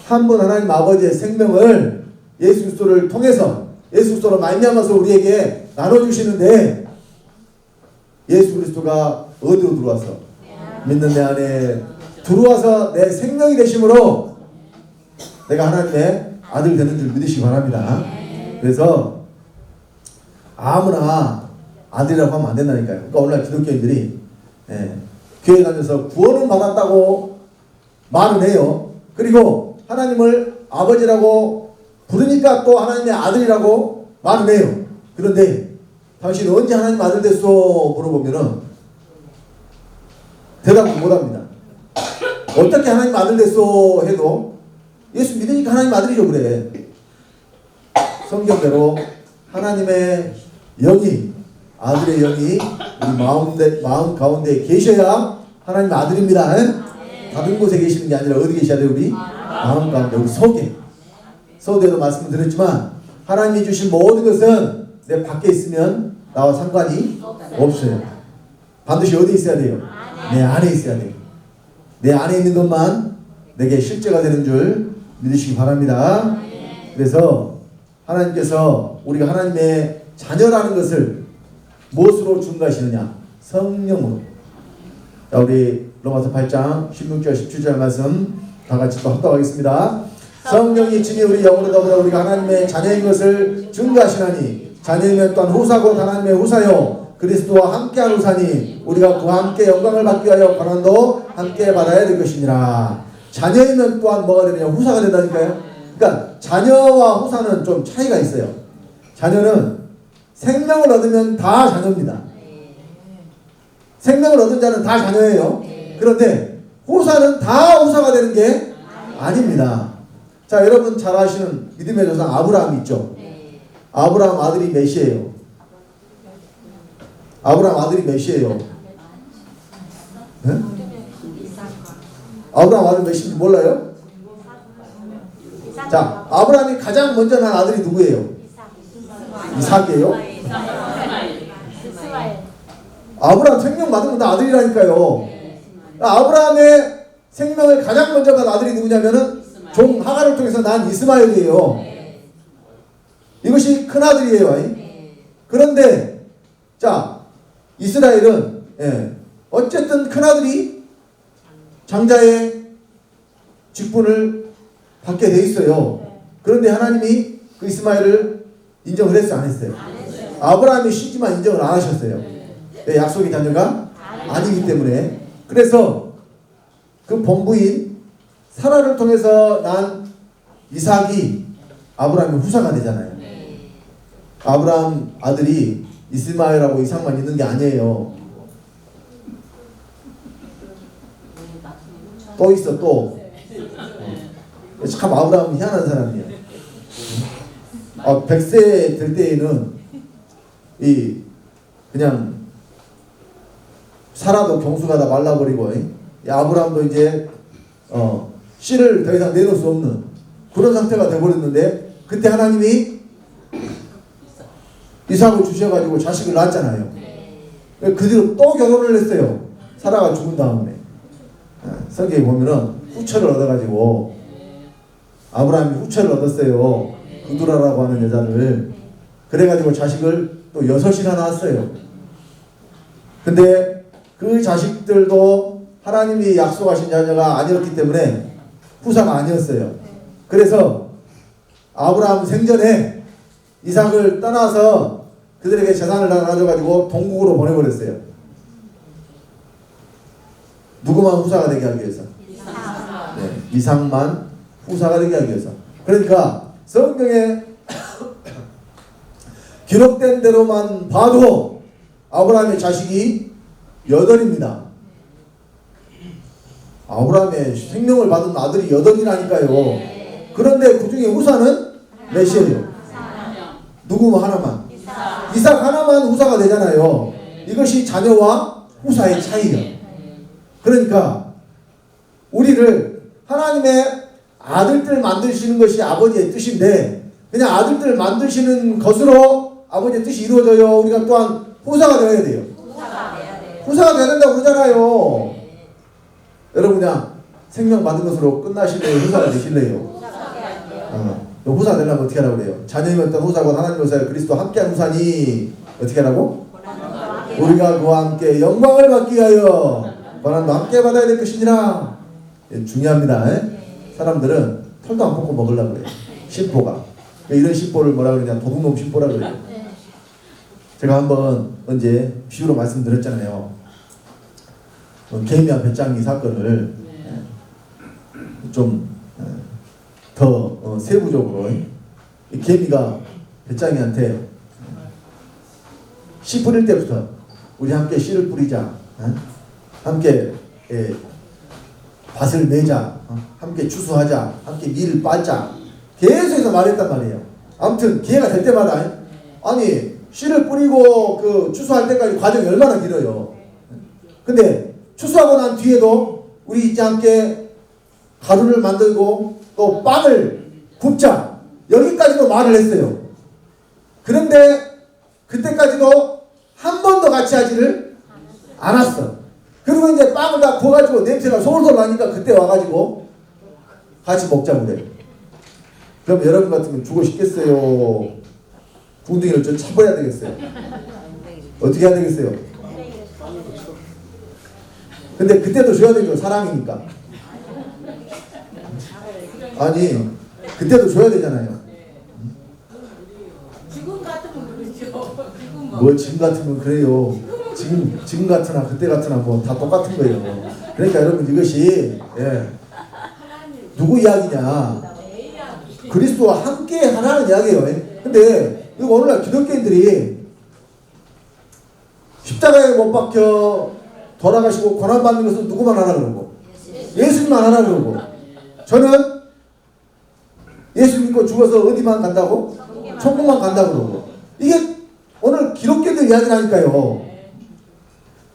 한 분 하나님 아버지의 생명을 예수 그리스도를 통해서 예수 그리스도로 말미암아서 우리에게 나눠주시는데 예수 그리스도가 어디로 들어와서 믿는 내 안에 들어와서 내 생명이 되심으로 내가 하나님의 아들 되는 줄 믿으시기 바랍니다. 그래서 아무나 아들이라고 하면 안 된다니까요. 그러니까 오늘날 기독교인들이 교회 다녀서 구원은 받았다고 말은 해요. 그리고 하나님을 아버지라고 부르니까 또 하나님의 아들이라고 말을 해요. 그런데 당신 언제 하나님 아들 됐어? 물어보면은 대답을 못합니다. 어떻게 하나님 아들 됐어? 해도 예수 믿으니까 하나님 아들이죠 그래. 성경대로 하나님의 영이, 아들의 영이 우리 마음 가운데 계셔야 하나님 아들입니다. 다른 곳에 계시는 게 아니라 어디 계셔야 돼요? 우리 마음 가운데, 우리 속에. 서두에도 말씀을 드렸지만 하나님이 주신 모든 것은 내 밖에 있으면 나와 상관이 없어요. 반드시 어디 있어야 돼요? 내 안에 있어야 돼요. 내 안에 있는 것만 내게 실제가 되는 줄 믿으시기 바랍니다. 그래서 하나님께서 우리가 하나님의 자녀라는 것을 무엇으로 증거하시느냐? 성령으로. 자, 우리 로마서 8장 16절 17절 말씀 다 같이 또 합독하겠습니다. 성령이 친히 우리 영으로 더불어 우리가 하나님의 자녀인 것을 증거하시나니 자녀이면 또한 후사고 하나님의 후사요 그리스도와 함께한 후사니 우리가 그와 함께 영광을 받기 위하여 고난도 함께 받아야 될 것이니라. 자녀이면 또한 뭐가 되느냐? 후사가 된다니까요. 그러니까 자녀와 후사는 좀 차이가 있어요. 자녀는 생명을 얻으면 다 자녀입니다. 생명을 얻은 자는 다 자녀예요. 그런데 후사는 다 후사가 되는 게 아닙니다. 자, 여러분 잘 아시는 믿음의 조상 아브라함이 있죠. 아브라함 아들이 몇이에요? 아브라함 아들이 몇이에요? 네? 아브라함 아들 몇인지 몰라요? 자, 아브라함이 가장 먼저 난 아들이 누구예요? 이삭이에요? 아브라함 생명 받으면 다 아들이라니까요. 아브라함의 생명을 가장 먼저 간 아들이 누구냐면은 종 하갈을 통해서 난 이스마엘이에요. 이것이 큰 아들이에요. 그런데 자, 이스라엘은 어쨌든 큰 아들이 장자의 직분을 받게 돼 있어요. 그런데 하나님이 그 이스마엘을 인정을 했어요, 안 했어요? 아브라함이 쉬지만 인정을 안 하셨어요. 왜? 약속의 자녀가 아니기 때문에. 그래서 그 본부인 사라를 통해서 난 이삭이 아브라함의 후사가 되잖아요. 아브라함 아들이 이스마엘하고 이삭만 있는 게 아니에요. 또 있어, 또. 참 아브라함은 희한한 사람이야. 100세 될 때에는 그냥 사라도 경수가 다 말라버리고 아브라함도 이제 씨를 더 이상 내놓을 수 없는 그런 상태가 돼버렸는데 그때 하나님이 이삭을 주셔가지고 자식을 낳았잖아요. 그 뒤로 또 결혼을 했어요. 사라가 죽은 다음에. 성경에 보면은 후처를 얻어가지고 아브라함이 후처를 얻었어요. 구두라라고 하는 여자를. 그래가지고 자식을 또 6이나 낳았어요. 근데 그 자식들도 하나님이 약속하신 자녀가 아니었기 때문에 후사가 아니었어요. 그래서 아브라함 생전에 이삭을 떠나서 그들에게 재산을 나눠줘가지고 동국으로 보내버렸어요. 누구만 후사가 되게 하기 위해서? 이삭만 후사가 되게 하기 위해서. 그러니까 성경에 기록된 대로만 봐도 아브라함의 자식이 8입니다. 아브라함의 생명을 받은 아들이 8이라니까요. 그런데 그 중에 후사는 몇이에요? 누구 하나만? 이삭 하나만 후사가 되잖아요. 이것이 자녀와 후사의 차이예요. 그러니까 우리를 하나님의 아들들 만드시는 것이 아버지의 뜻인데 그냥 아들들 만드시는 것으로 아버지의 뜻이 이루어져요. 우리가 또한 후사가 되어야 돼요. 후사가 되어야 된다고 그러잖아요. 여러분 그냥 생명 받은 것으로 끝나실래요? 후사가 되실래요? 후사 되려면 어떻게 하라고 그래요? 자녀이면 어떤 후사고 하나님 후사요 그리스도 함께한 후사니 어떻게 하라고? 우리가 그와 함께 영광을 받기 위하여 고난도 함께 받아야 될 것이니라. 중요합니다. 사람들은 털도 안 뽑고 먹으려고 그래요. 심보가. 이런 심보를 뭐라 그러냐? 도둑놈 심보라 그래요. 제가 한번 언제 비유로 말씀드렸잖아요. 개미와 배짱이 사건을 좀 더 세부적으로 이 개미가 배짱이한테 씨 뿌릴 때부터 우리 함께 씨를 뿌리자, 함께 밭을 내자, 함께 추수하자, 함께 밀을 빻자, 계속해서 말했단 말이에요. 아무튼 기회가 될 때마다 아니 씨를 뿌리고 그 추수할 때까지 과정이 얼마나 길어요. 근데 추수하고 난 뒤에도 우리 이제 함께 가루를 만들고 또 빵을 굽자, 여기까지도 말을 했어요. 그런데 그때까지도 한 번도 같이 하지를 않았어. 그리고 이제 빵을 다 구워가지고 냄새가 솔솔 나니까 그때 와가지고 같이 먹자고 그래. 그럼 여러분 같으면 주고 싶겠어요? 궁둥이를 좀 차버려야 되겠어요? 어떻게 해야 되겠어요? 근데 그때도 줘야 되죠. 사랑이니까. 아니 그때도 줘야 되잖아요. 지금 같으면 그러죠. 뭐 지금 같으면 그래요. 지금 같으나 그때 같으나 뭐 다 똑같은 거예요. 그러니까 여러분 이것이 누구 이야기냐? 그리스도와 함께 하라는 이야기예요. 근데 이거 오늘날 기독교인들이 십자가에 못 박혀 돌아가시고 고난받는 것은 누구만 하라 그러고 예수님만 하라 그러고, 저는 예수 믿고 죽어서 어디만 간다고? 천국만 간다고 그러고. 이게 오늘 기독교인들 이야기라니까요.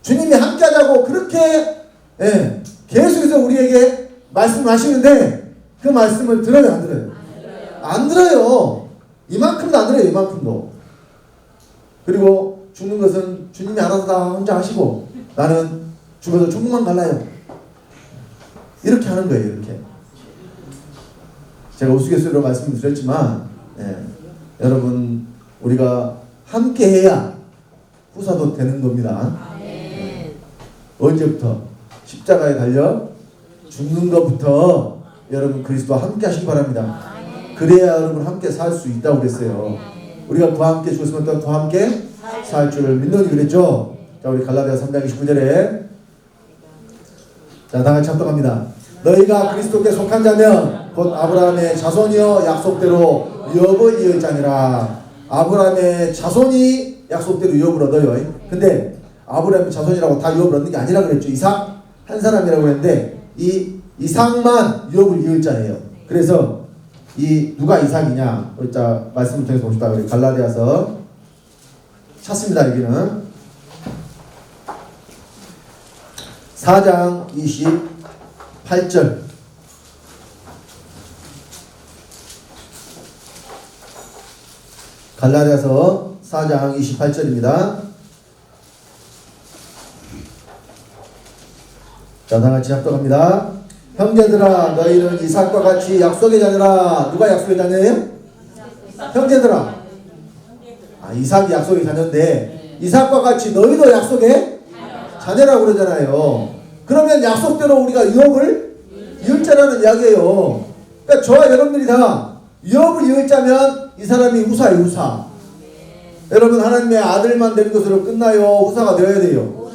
주님이 함께 하자고 그렇게 계속해서 우리에게 말씀하시는데 그 말씀을 들어요, 안 들어요? 안 들어요. 이만큼도 안 들어요, 이만큼도. 그리고 죽는 것은 주님이 알아서 다 혼자 하시고 나는 죽어서 천국만 갈라요. 이렇게 하는 거예요, 이렇게. 제가 우스갯소리로 말씀을 드렸지만 여러분 우리가 함께 해야 후사도 되는 겁니다. 언제부터? 십자가에 달려 죽는 것부터 여러분 그리스도와 함께 하시기 바랍니다. 그래야 여러분 함께 살 수 있다고 그랬어요. 우리가 그와 함께 죽었으면 또 그와 함께 살 줄을 믿노니 그랬죠. 자, 우리 갈라디아 3장 29절에 자, 다같이 합독합니다. 너희가 그리스도께 속한 자면 곧 아브라함의 자손이여 약속대로 유업을 이을 자니라. 아브라함의 자손이 약속대로 유업을 얻어요. 근데 아브라함의 자손이라고 다 유업을 얻는 게 아니라 그랬죠. 이삭 한 사람이라고 했는데 이 이삭만 유업을 이을 자예요. 그래서 이 누가 이삭이냐? 자, 말씀을 통해서 봅시다. 우리 갈라디아서 찾습니다. 여기는 4장 28절. 갈라디아서 4장 28절입니다. 자, 다같이 합독합니다. 형제들아 너희는 이삭과 같이 약속의 자녀라. 누가 약속의 자녀예요? 형제들아. 이삭이 약속의 자녀인데 이삭과 같이 너희도 약속의 자녀라고 그러잖아요. 그러면 약속대로 우리가 유업을 이을 자라는 이야기예요. 그러니까 저와 여러분들이 다 유업을 이을 자면 이 사람이 후사예요, 후사. 여러분 하나님의 아들만 되는 것으로 끝나요? 후사가 되어야 돼요?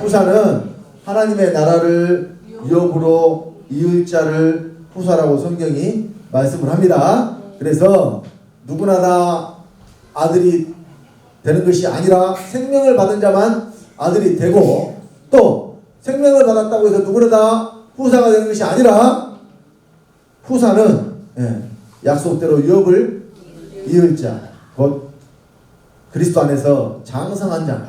후사는 하나님의 나라를 유업으로 이을 자를 후사라고 성경이 말씀을 합니다. 그래서 누구나 다 아들이 되는 것이 아니라 생명을 받은 자만 아들이 되고, 또 생명을 받았다고 해서 누구나 다 후사가 되는 것이 아니라 후사는 약속대로 유업을 이을 자, 곧 그리스도 안에서 장성한 자,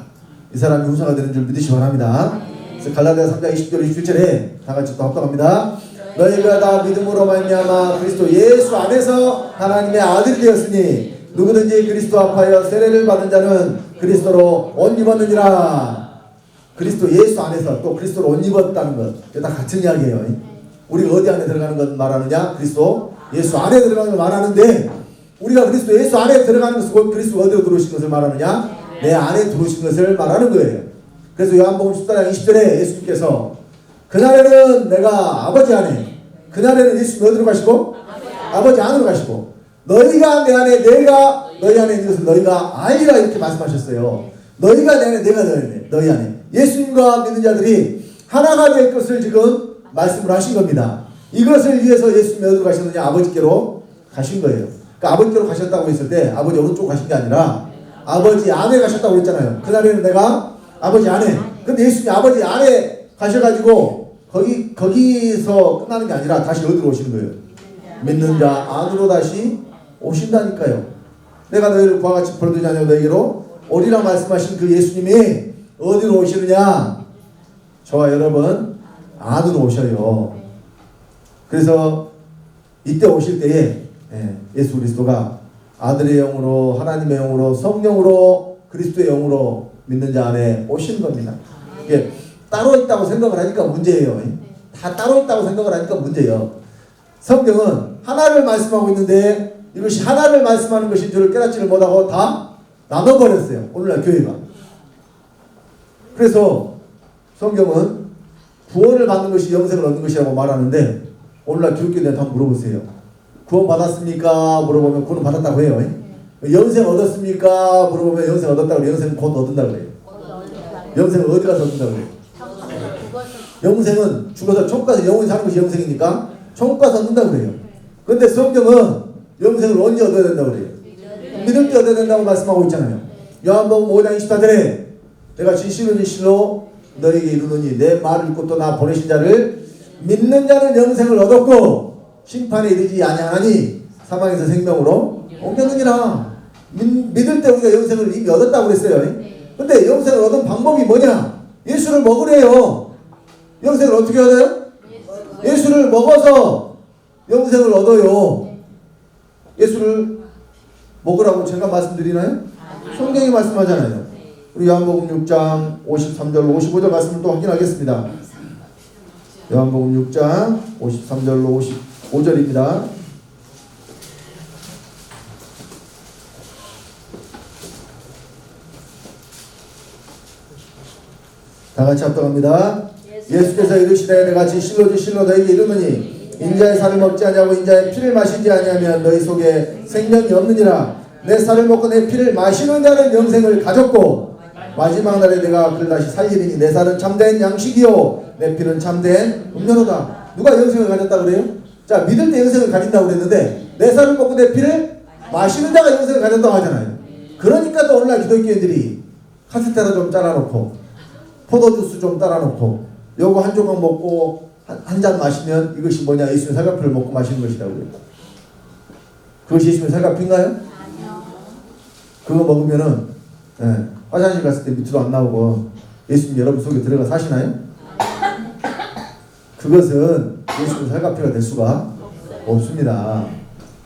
이 사람이 후사가 되는 줄 믿으시기 바랍니다. 그래서 갈라디아 3장 20절 27절에 다같이 또 합독합니다. 너희가 다 믿음으로 말미암아 그리스도 예수 안에서 하나님의 아들이 되었으니 누구든지 그리스도 앞하여 세례를 받은 자는 그리스도로 옷 입었느니라. 그리스도 예수 안에서 또 그리스도로 옷 입었다는 것, 다 같은 이야기예요. 우리가 어디 안에 들어가는 것 말하느냐? 그리스도 예수 안에 들어가는 걸 말하는데, 우리가 그리스도 예수 안에 들어가는 것은 곧 그리스도 어디로 들어오신 것을 말하느냐? 내 안에 들어오신 것을 말하는 거예요. 그래서 요한복음 14장 20절에 예수님께서 그날에는 내가 아버지 안에, 그날에는 예수님이 어디로 가시고? 아버지 안으로 가시고, 너희가 내 안에, 내가 너희 안에 있는 것을 너희가 알리라, 이렇게 말씀하셨어요. 너희가 내 안에, 내가 너희 안에. 예수님과 믿는 자들이 하나가 될 것을 지금 말씀을 하신 겁니다. 이것을 위해서 예수님이 어디로 가셨느냐? 아버지께로 가신 거예요. 그러니까 아버지로 가셨다고 했을 때 아버지 오른쪽 가신 게 아니라 아버지 안에 가셨다고 그랬잖아요. 그날에는 내가 아버지 안에. 근데 예수님이 아버지 안에 가셔가지고 거기서 끝나는 게 아니라 다시 어디로 오시는 거예요? 믿는 자 안으로 다시 오신다니까요. 내가 너희를 그와 같이 버려두지 않냐고 너희로 오리라 말씀하신 그 예수님이 어디로 오시느냐? 저와 여러분 안으로 오셔요. 그래서 이때 오실 때에 예수 그리스도가 아들의 영으로 하나님의 영으로 성령으로 그리스도의 영으로 믿는 자 안에 오시는 겁니다. 이게 따로 있다고 생각을 하니까 문제예요. 다 따로 있다고 생각을 하니까 문제예요. 성경은 하나를 말씀하고 있는데 이것이 하나를 말씀하는 것인 줄을 깨닫지를 못하고 다 나눠버렸어요. 오늘날 교회가. 그래서 성경은 구원을 받는 것이 영생을 얻는 것이라고 말하는데 오늘날 기독교인들한테 한번 물어보세요. 구원 받았습니까? 물어보면 구원 받았다고 해요. 영생 얻었습니까? 물어보면 영생 얻었다고 해요. 영생 곧 얻는다고 해요. 영생은 어디 가서 얻는다고 해요? 영생은 죽어서 천국 가서 영원히 사는 것이 영생이니까 천국 가서 얻는다고 그래요. 근데 성경은 영생을 언제 얻어야 된다고 그래요? 믿을 때 얻어야 된다고 말씀하고 있잖아요. 요한복음 5장 24절에 내가 진실로 너에게 이르노니 내 말을 듣고 또 나 보내신 자를 믿는 자는 영생을 얻었고 심판에 이르지 아니하나니 사망에서 생명으로 옮겼느니라. 믿을 때 우리가 영생을 이미 얻었다고 그랬어요. 근데 영생을 얻은 방법이 뭐냐? 예수를 먹으래요. 영생을 어떻게 얻어요? 예수를 먹어서 영생을 얻어요. 예수를 먹으라고 제가 말씀드리나요? 성경이 말씀하잖아요. 우리 요한복음 6장 53절로 55절 말씀을 또 확인하겠습니다. 요한복음 6장 53절로 55절입니다. 다 같이 합독합니다. 예수께서 이르시되 내가 진실로 너희에게 이르노니 인자의 살을 먹지 아니하고 인자의 피를 마시지 아니하면 너희 속에 생명이 없느니라. 내 살을 먹고 내 피를 마시는 자는 영생을 가졌고 마지막 날에 내가 그를 다시 살리리니 내 살은 참된 양식이요 내 피는 참된 음료로다. 누가 영생을 가졌다 그래요? 자, 믿을 때 영생을 가진다고 그랬는데 내 살을 먹고 내 피를 마시는 자가 영생을 가졌다고 하잖아요. 그러니까 또 오늘날 기독교인들이 카스테라 좀 잘라놓고 포도주스 좀 따라놓고 요거 한 조각 먹고 한 잔 마시면 이것이 뭐냐? 예수님의 살갑이를 먹고 마시는 것이라고요. 그것이 예수님의 살갑인가요? 아니요. 그거 먹으면은 화장실 갔을 때 밑으로 안 나오고 예수님 여러분 속에 들어가 사시나요? 그것은 예수님의 살갑이가 될 수가 없습니다.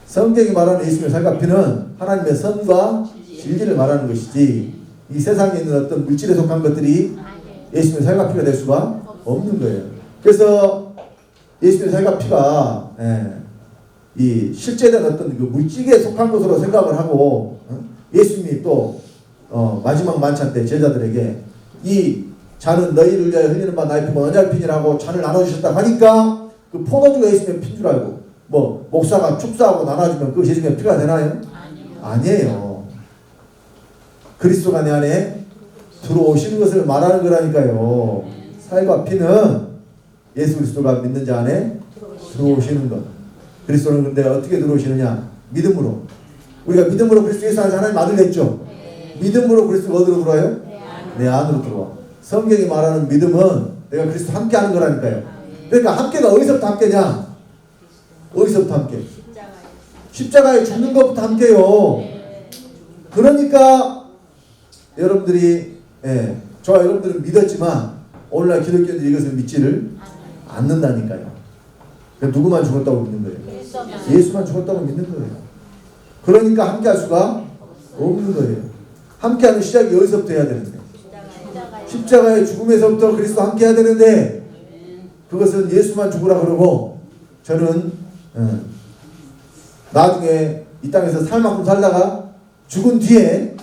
성경이 말하는 예수님의 살갑이는 하나님의 선과 진리를 말하는 것이지 이 세상에 있는 어떤 물질에 속한 것들이 예수님의 살갑이가 될 수가 없는 거예요. 그래서 예수님의 살갑이가 이 실제된 어떤 그 물질에 속한 것으로 생각을 하고 예수님이 또 마지막 만찬 때 제자들에게 이 잔은 너희를 위하여 흘리는 바 나의 피가 언약의 피니라고 잔을 나눠주셨다 하니까 그 포도주가 예수님의 피인 줄 알고 뭐 목사가 축사하고 나눠주면 그것이 예수님의 피가 되나요? 아니에요. 그리스도가 내 안에 들어오시는 것을 말하는 거라니까요. 살과 피는 예수 그리스도가 믿는 자 안에 들어오시는 것. 그리스도는 근데 어떻게 들어오시느냐? 믿음으로. 우리가 믿음으로 그리스도 예수 안에서 하나님 아들 됐죠? 믿음으로 그리스도가 어디로 들어와요? 내 안으로 들어와. 성경이 말하는 믿음은 내가 그리스도 함께 하는 거라니까요. 그러니까 함께가 어디서부터 함께냐? 어디서부터 함께? 십자가에 죽는 것부터 함께요. 그러니까 여러분들이 저와 여러분들은 믿었지만 오늘날 기독교인들이 이것을 믿지를 않는다니까요. 누구만 죽었다고 믿는 거예요? 예수만 죽었다고 믿는 거예요. 그러니까 함께 할 수가 없는 거예요. 함께 하는 시작이 어디서부터 해야 되는데? 십자가의 죽음에서부터 그리스도 함께 해야 되는데 그것은 예수만 죽으라 그러고 저는 나중에 이 땅에서 살 만큼 살다가 죽은 뒤에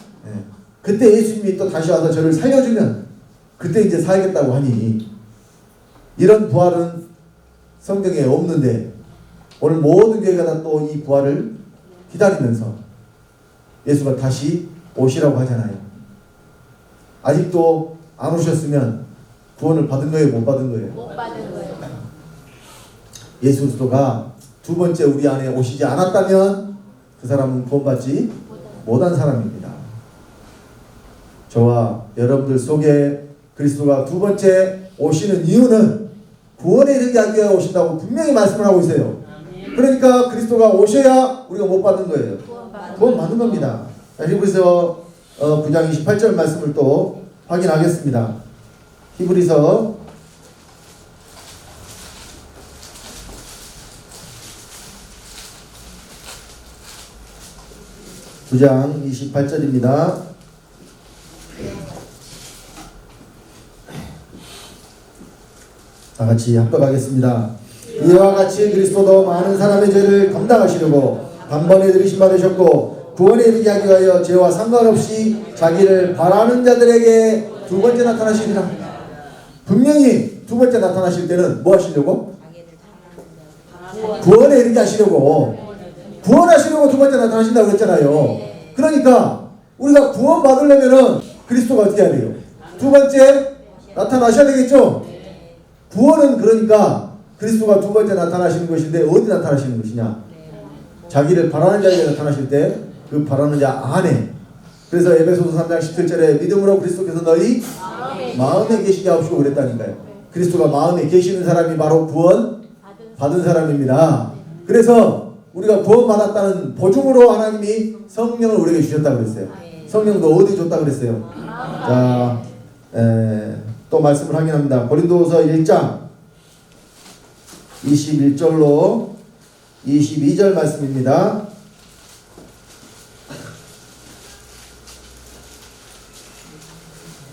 그때 예수님이 또 다시 와서 저를 살려주면 그때 이제 살겠다고 하니 이런 부활은 성경에 없는데 오늘 모든 교회가 다 또 이 부활을 기다리면서 예수가 다시 오시라고 하잖아요. 아직도 안 오셨으면 구원을 받은 거예요? 못 받은 거예요? 못 받은 거예요. 예수 그리스도가 두 번째 우리 안에 오시지 않았다면 그 사람은 구원받지 못한 사람입니다. 저와 여러분들 속에 그리스도가 두 번째 오시는 이유는 구원에 이르게 하기 위해 오신다고 분명히 말씀을 하고 있어요. 그러니까 그리스도가 오셔야 우리가 못 받는 거예요. 구원 받는 겁니다. 히브리서 9장 28절 말씀을 또 확인하겠습니다. 히브리서 9장 28절입니다. 다 같이 합독하겠습니다. 이와 같이 그리스도도 많은 사람의 죄를 감당하시려고 단번에 들이심 받으셨고 구원에 이르게 하기 위하여 죄와 상관없이 자기를 바라는 자들에게 두 번째 나타나시리라. 분명히 두 번째 나타나실 때는 뭐 하시려고? 구원에 이르게 하시려고, 구원하시려고 두 번째 나타나신다고 그랬잖아요. 그러니까 우리가 구원 받으려면은 그리스도가 어떻게 해야 돼요? 두 번째 나타나셔야 되겠죠? 구원은 그러니까 그리스도가 두 번째 나타나시는 것인데 어디 나타나시는 것이냐? 자기를 바라는 자에게 나타나실 때 그 바라는 자 안에. 그래서 에베소서 3장 17절에 믿음으로 그리스도께서 너희 마음에 계시게 하시고 그랬다니까요. 그리스도가 마음에 계시는 사람이 바로 구원 받은 사람입니다. 그래서 우리가 구원 받았다는 보증으로 하나님이 성령을 우리에게 주셨다고 그랬어요. 성령도 어디 줬다고 그랬어요? 자, 또 말씀을 확인합니다. 고린도후서 1장 21절로 22절 말씀입니다.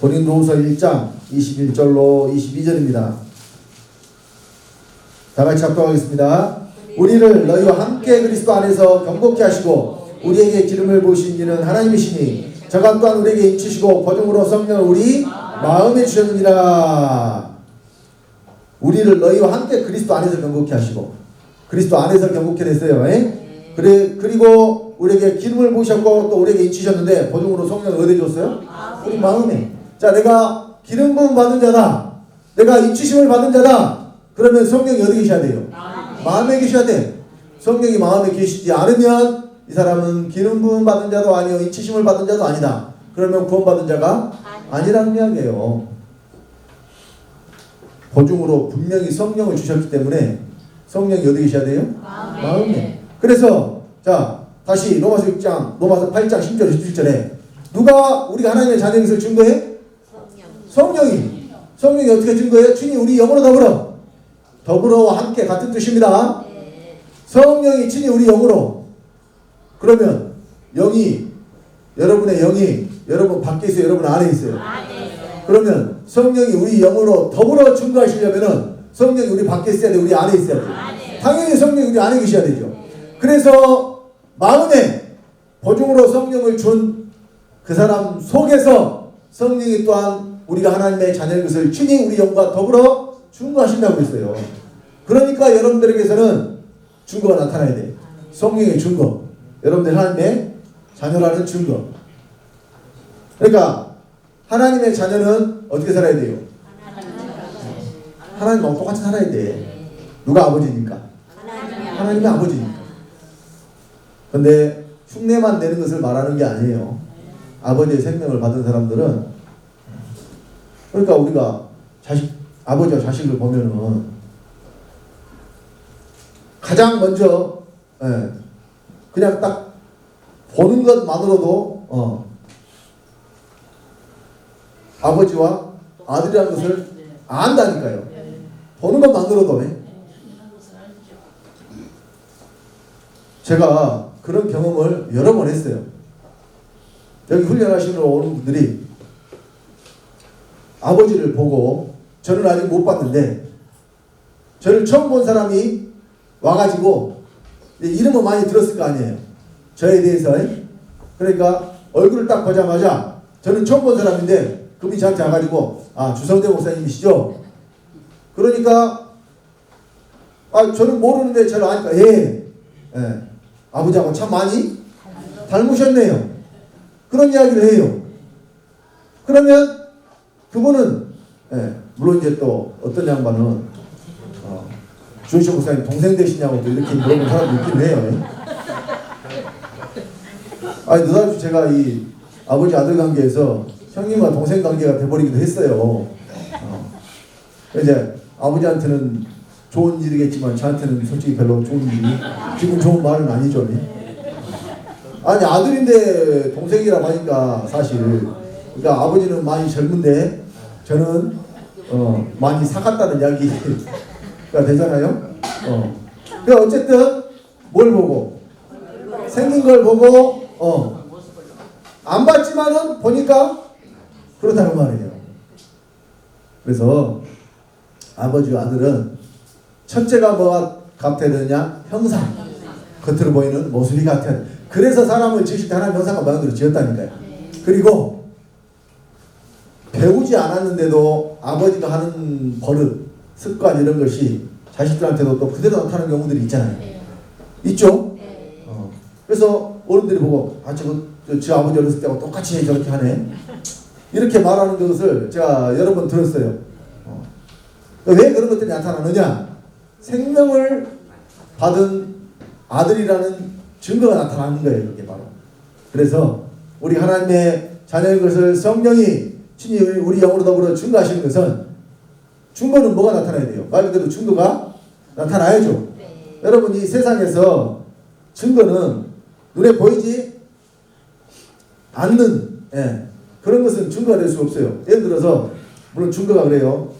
고린도후서 1장 21절로 22절입니다. 다같이 합독하겠습니다. 우리를 너희와 함께 그리스도 안에서 경고케 하시고 우리에게 기름을 부으신 이는 하나님이시니 저가 또한 우리에게 인치시고 보증으로 성령을 우리 마음에 주셨느니라. 우리를 너희와 함께 그리스도 안에서 경고케 하시고, 그리스도 안에서 경고케 됐어요. 그리고 우리에게 기름을 부으셨고 또 우리에게 인치셨는데 보증으로 성령을 어디에 줬어요? 우리 마음에. 자, 내가 기름 부음 받은 자다, 내가 인치심을 받은 자다, 그러면 성령이 어디 계셔야 돼요? 마음에 계셔야 돼. 성령이 마음에 계시지 않으면 이 사람은 기름 부음 받은 자도 아니요 인치심을 받은 자도 아니다. 그러면 구원 받은 자가 아니라는 이야기예요. 보증으로 분명히 성령을 주셨기 때문에 성령이 어디 계셔야 돼요? 마음에. 그래서 자, 다시 로마서 8장 10절 17절에 누가 우리가 하나님의 자녀인 것을 증거해? 성령이. 성령이 어떻게 증거해요? 친히 우리 영으로 더불어와 함께 같은 뜻입니다. 성령이 친히 우리 영으로. 그러면 영이, 여러분의 영이 여러분 밖에 있어요? 여러분 안에 있어요? 그러면 성령이 우리 영으로 더불어 증거하시려면은 성령이 우리 밖에 있어야 돼? 우리 안에 있어야 돼? 당연히 성령이 우리 안에 계셔야 되죠. 그래서 마음에 보증으로 성령을 준 그 사람 속에서 성령이 또한 우리가 하나님의 자녀인 것을 친히 우리 영과 더불어 증거하신다고 했어요. 그러니까 여러분들에게서는 증거가 나타나야 돼. 성령의 증거. 여러분들 하나님의 자녀라는 증거. 그러니까 하나님의 자녀는 어떻게 살아야 돼요? 하나님하고 똑같이 살아야 돼. 누가 아버지니까? 하나님이 아버지니까. 근데 흉내만 내는 것을 말하는 게 아니에요. 아버지의 생명을 받은 사람들은, 그러니까 우리가 아버지와 자식을 보면은 가장 먼저 그냥 딱 보는 것만으로도 아버지와 아들이라는 것을 안다니까요. 보는 것만으로도. 제가 그런 경험을 여러 번 했어요. 여기 훈련하시러 오는 분들이 아버지를 보고, 저는 아직 못 봤는데 저를 처음 본 사람이 와가지고 이름은 많이 들었을 거 아니에요, 저에 대해서. 그러니까 얼굴을 딱 보자마자 저는 처음 본 사람인데 그분이 저한테 와가지고 주성대 목사님이시죠? 그러니까 저는 모르는데 저를 아니까 아버지하고 참 많이 닮으셨네요, 그런 이야기를 해요. 그러면 그분은 물론 이제 또 어떤 양반은 주은식 목사님 동생 되시냐고 또 이렇게 물어보는 사람도 있긴 해요. 아니 느닷없이 제가 이 아버지 아들 관계에서 형님과 동생 관계가 돼버리기도 했어요. 이제 아버지한테는 좋은 일이겠지만 저한테는 솔직히 별로 좋은 일이 기분 좋은 말은 아니죠. 아니 아들인데 동생이라고 하니까 사실 그러니까 아버지는 많이 젊은데 저는 많이 사갔다는 이야기가 되잖아요. 그러니까 어쨌든 뭘 보고 생긴 걸 보고 안 봤지만은 보니까 그렇다는 말이에요. 그래서 아버지와 아들은 첫째가 뭐가 같아야 되느냐? 형상. 겉으로 보이는 모습이 같아야 돼. 그래서 사람을 지으실 때 하나님 형상과 모양대로 지었다니까요. 그리고 배우지 않았는데도 아버지가 하는 버릇, 습관 이런 것이 자식들한테도 또 그대로 나타나는 경우들이 있잖아요. 있죠? 그래서 어른들이 보고 저 아버지 어렸을 때하고 똑같이 저렇게 하네. 이렇게 말하는 것을 제가 여러 번 들었어요. 왜 그런 것들이 나타나느냐? 생명을 받은 아들이라는 증거가 나타나는 거예요. 이게 바로. 그래서 우리 하나님의 자녀인 것을 성령이 친히 우리 영으로 더불어 증거하시는 것은 증거는 뭐가 나타나야 돼요? 말 그대로 증거가 나타나야죠. 여러분 이 세상에서 증거는 눈에 보이지 않는 그런 것은 증거가 될 수 없어요. 예를 들어서 물론 증거가 그래요.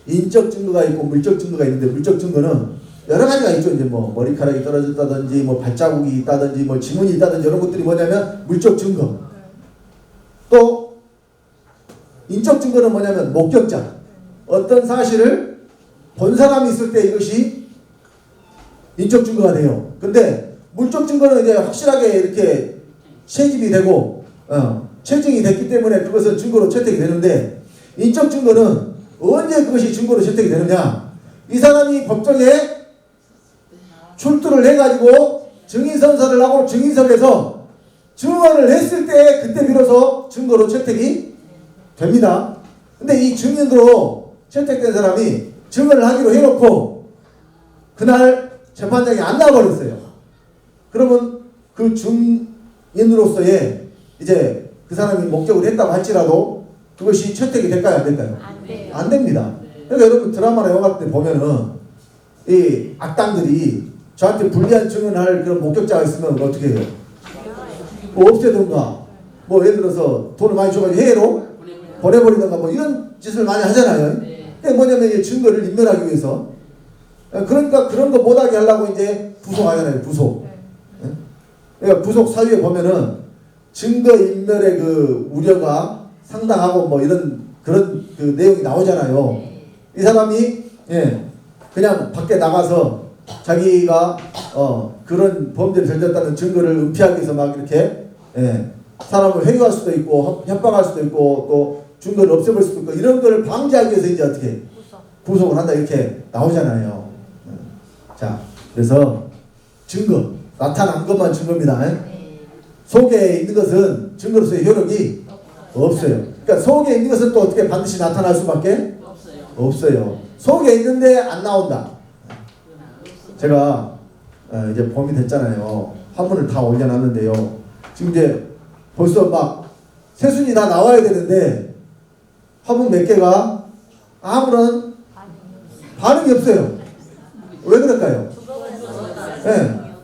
인적 증거가 있고 물적 증거가 있는데 물적 증거는 여러 가지가 있죠. 이제 뭐 머리카락이 떨어졌다든지 뭐 발자국이 있다든지 뭐 지문이 있다든지 이런 것들이 뭐냐면 물적 증거. 또 인적 증거는 뭐냐면 목격자. 어떤 사실을 본 사람이 있을 때 이것이 인적 증거가 돼요. 근데 물적 증거는 이제 확실하게 이렇게 채집이 되고 채증이 됐기 때문에 그것은 증거로 채택이 되는데 인적 증거는 언제 그것이 증거로 채택이 되느냐? 이 사람이 법정에 출두를 해가지고 증인선서를 하고 증인석에서 증언을 했을 때 그때 비로소 증거로 채택이 됩니다. 근데 이 증인으로 채택된 사람이 증언을 하기로 해놓고 그날 재판장이 안 나와버렸어요. 그러면 그 증인으로서의 이제 그 사람이 목적을 했다고 할지라도 그것이 채택이 될까요? 안 될까요? 안 돼요. 안 됩니다. 그러니까 여러분 드라마나 영화 같은 데 보면은 이 악당들이 저한테 불리한 증언할 그런 목격자가 있으면 어떻게 해요? 뭐 없애든가 뭐 예를 들어서 돈을 많이 줘가지고 해외로 보내버리든가 뭐 이런 짓을 많이 하잖아요. 그게 뭐냐면 이 증거를 인멸하기 위해서. 그러니까 그런 거 못하게 하려고 이제 부속하잖아요. 부속. 그러니까 부속 사유에 보면은 증거 인멸의 그 우려가 상당하고 뭐 이런 그런 그 내용이 나오잖아요. 이 사람이 그냥 밖에 나가서 자기가 그런 범죄를 저질렀다는 증거를 은폐하기 위해서 막 이렇게 사람을 회유할 수도 있고 협박할 수도 있고 또 증거를 없애버릴 수도 있고 이런 거를 방지하기 위해서 이제 어떻게 구속을 한다 이렇게 나오잖아요. 자, 그래서 증거 나타난 것만 증거입니다. 속에 있는 것은 증거로서의 효력이 없어요. 그러니까 속에 있는 것은 또 어떻게 반드시 나타날 수밖에 없어요. 속에 있는데 안 나온다. 제가 이제 봄이 됐잖아요. 화분을 다 올려놨는데요. 지금 이제 벌써 막 새순이 다 나와야 되는데 화분 몇 개가 아무런 반응이 없어요. 왜 그럴까요?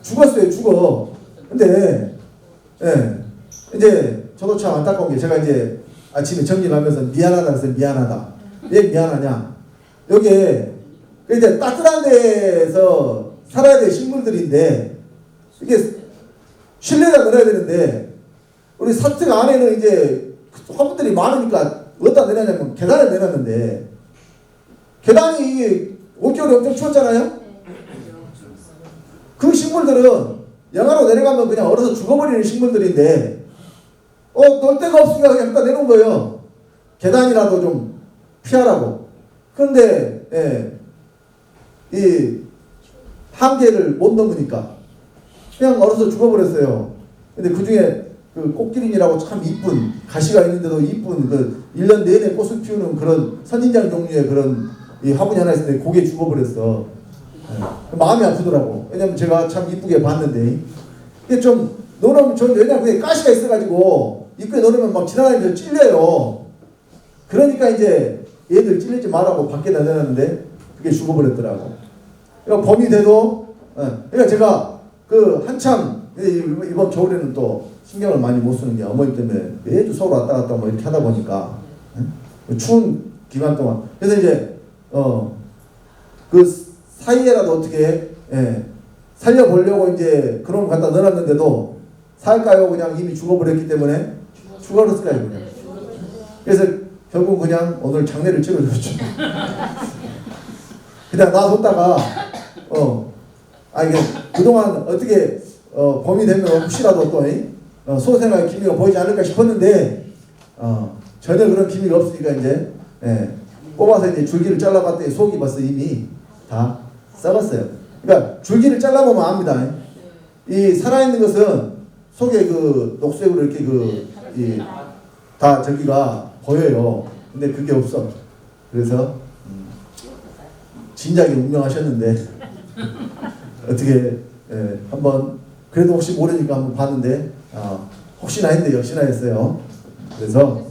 죽었어요. 죽어. 근데 이제 저도 참 안타까운 게 제가 이제 아침에 정리하면서 미안하다 그랬어요. 미안하다. 왜 미안하냐? 여기에 이제 따뜻한 데서 살아야 될 식물들인데 이게 실내에다 넣어야 되는데 우리 사택 안에는 이제 화분들이 많으니까 어디다 내놨냐면 계단에 내놨는데 계단이 올겨울에 엄청 추웠잖아요. 그 식물들은 영하로 내려가면 그냥 얼어서 죽어버리는 식물들인데 놀 데가 없으니까 그냥 여기다 내놓은 거예요. 계단이라도 좀 피하라고. 그런데 이 한계를 못 넘으니까 그냥 얼어서 죽어버렸어요. 근데 그 중에 그 꽃기린이라고 참 이쁜 가시가 있는데도 이쁜 그 1년 내내 꽃을 피우는 그런 선인장 종류의 그런 이 화분이 하나 있었는데 그게 죽어버렸어. 마음이 아프더라고. 왜냐면 제가 참 이쁘게 봤는데 이게 좀 넣으면 저 왜냐 그게 가시가 있어가지고 입구에 넣으면 막 지나다니면서 찔려요. 그러니까 이제 얘들 찔리지 말라고 밖에 내놨는데 그게 죽어버렸더라고. 그러니까 범이 돼도 그러니까 제가 그 한참 이번 겨울에는 또 신경을 많이 못 쓰는 게 어머니 때문에 매주 서울 왔다 갔다 뭐 이렇게 하다 보니까 추운 기간 동안 그래서 이제 그 사이에라도 어떻게 살려보려고 이제 그런 거 갖다 넣어놨는데도 살까요? 그냥 이미 죽어버렸기 때문에 죽어버렸을까요? 그냥. 그래서 결국 그냥 오늘 장례를 치러줬죠. 그냥 놔뒀다가 이게 그동안 어떻게 범이 되면 혹시라도 또 소생할 기미가 보이지 않을까 싶었는데 전혀 그런 기미가 없으니까 이제 뽑아서 이제 줄기를 잘라봤더니 속이 벌써 이미 다 썩었어요. 그러니까 줄기를 잘라보면 압니다. 이 살아있는 것은 속에 그 녹색으로 이렇게 다 저기가 보여요. 근데 그게 없어. 그래서 진작에 운명하셨는데 어떻게 한번 그래도 혹시 모르니까 한번 봤는데 혹시나 했는데 역시나 했어요. 그래서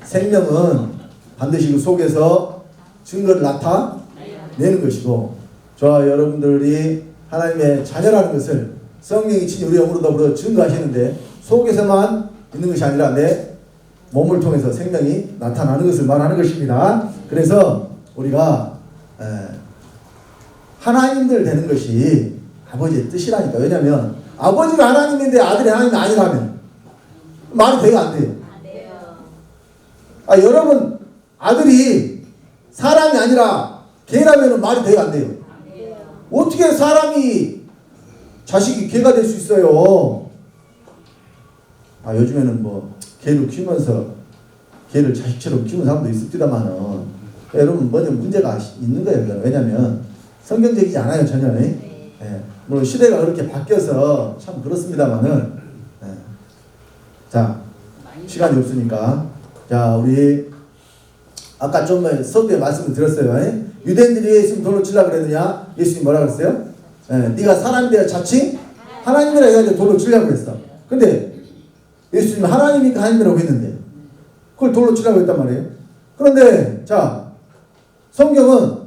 생명은 반드시 그 속에서 증거를 나타내는 것이고 저와 여러분들이 하나님의 자녀라는 것을 성령이 친히 우리 영으로 더불어 증거하시는데 속에서만 있는 것이 아니라 내 몸을 통해서 생명이 나타나는 것을 말하는 것입니다. 그래서 우리가 하나님들 되는 것이 아버지의 뜻이라니까. 왜냐하면 아버지가 하나님인데 아들이 하나님이 아니라면 말이 돼요 안 돼요? 여러분 아들이 사람이 아니라 개라면 말이 돼요 안 돼요? 어떻게 사람이 자식이 개가 될 수 있어요? 요즘에는 뭐 개를 키우면서 개를 자식처럼 키우는 사람도 있습니다만은 여러분 먼저 문제가 있는 거예요. 왜냐하면 성경적이지 않아요 전혀. 물론 시대가 그렇게 바뀌어서 참 그렇습니다만은 자 시간이 없으니까 자 우리 아까 좀 서두에 말씀을 드렸어요. 유대인들이 예수님 돌로 치려고 그랬느냐? 예수님 뭐라 그랬어요? 네가 사람이 되어 자칭 하나님이라 해가지고 돌로 치려고 그랬어. 근데 예수님이 하나님이니까 하나님이라고 했는데 그걸 돌로 치려고 했단 말이에요. 그런데 자 성경은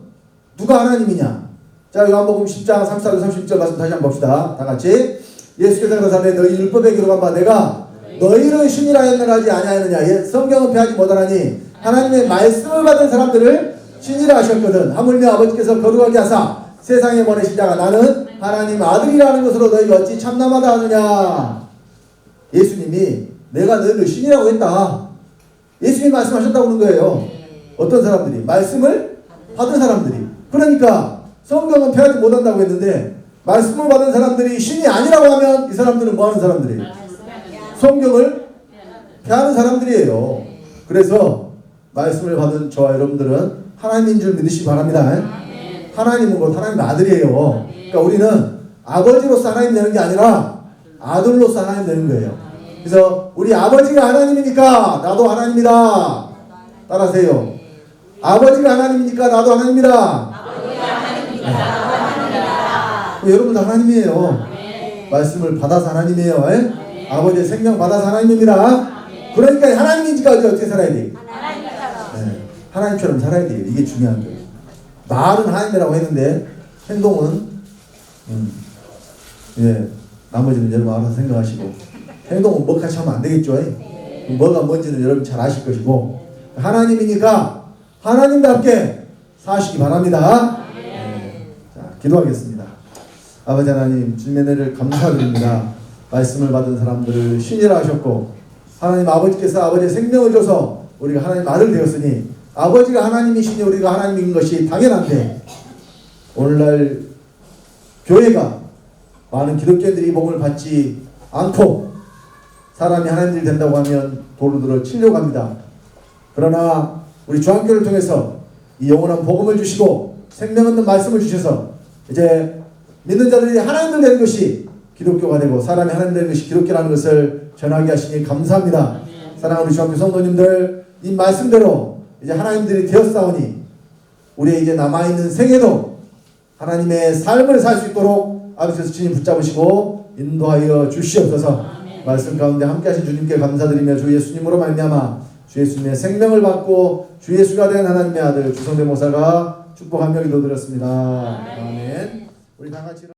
누가 하나님이냐? 자 요한복음 10장 34절 30절 말씀 다시 한번 봅시다. 다 같이 예수께서 가라사대 너희 율법에 기록한 바 내가 너희를 신이라 했느냐 하지 아니하느냐. 성경은 패하지 못하나니 하나님의 말씀을 받은 사람들을 신이라 하셨거든. 하물며 아버지께서 거룩하게 하사 세상에 보내시자가 나는 하나님 아들이라는 것으로 너희가 어찌 참남하다 하느냐. 예수님이 내가 너희를 신이라고 했다. 예수님이 말씀하셨다고 하는 거예요. 어떤 사람들이? 말씀을 받은 사람들이. 그러니까 성경은 패하지 못한다고 했는데 말씀을 받은 사람들이 신이 아니라고 하면 이 사람들은 뭐 하는 사람들이에요? 성경을 패하는 사람들이에요. 그래서 말씀을 받은 저와 여러분들은 하나님인 줄 믿으시기 바랍니다. 하나님은 곧 하나님의 아들이에요. 그러니까 우리는 아버지로서 하나님 되는 게 아니라 아들로서 하나님 되는 거예요. 그래서 우리 아버지가 하나님이니까 나도 하나님이다. 따라하세요. 아버지가 하나님이니까 나도 하나님이다. 여러분도 하나님이에요. 말씀을 받아서 하나님이에요. 아버지의 생명 받아서 하나님입니다. 그러니까 하나님이니까 어떻게 살아야 돼요? 하나님처럼 살아야 돼요. 이게 중요한 거예요. 말은 하나님이라고 했는데 행동은 나머지는 여러분 알아서 생각하시고 행동은 뭐같이 하면 안 되겠죠. 뭐가 뭔지는 여러분 잘 아실 것이고 하나님이니까 하나님답게 사시기 바랍니다. 자, 기도하겠습니다. 아버지 하나님 주님의 은혜를 감사드립니다. 말씀을 받은 사람들을 신이라 하셨고 하나님 아버지께서 아버지의 생명을 줘서 우리가 하나님 아들 되었으니 아버지가 하나님이시니 우리가 하나님인 것이 당연한데 오늘날 교회가 많은 기독교인들이 이 복음을 받지 않고 사람이 하나님들이 된다고 하면 돌로 들어 치려고 합니다. 그러나 우리 중앙교회를 통해서 이 영원한 복음을 주시고 생명 없는 말씀을 주셔서 이제 믿는 자들이 하나님들 되는 것이 기독교가 되고 사람이 하나님 되는 것이 기독교라는 것을 전하게 하시니 감사합니다. 사랑하는 우리 중앙교회 성도님들 이 말씀대로 이제 하나님들이 되었사오니 우리의 이제 남아있는 생애도 하나님의 삶을 살 수 있도록 아버지께서 주님 붙잡으시고 인도하여 주시옵소서. 말씀 가운데 함께하신 주님께 감사드리며 주 예수님으로 말미암아 주 예수님의 생명을 받고 주 예수가 된 하나님의 아들 주성대 목사가 축복하며 기도드렸습니다. 아멘. 우리 다 같이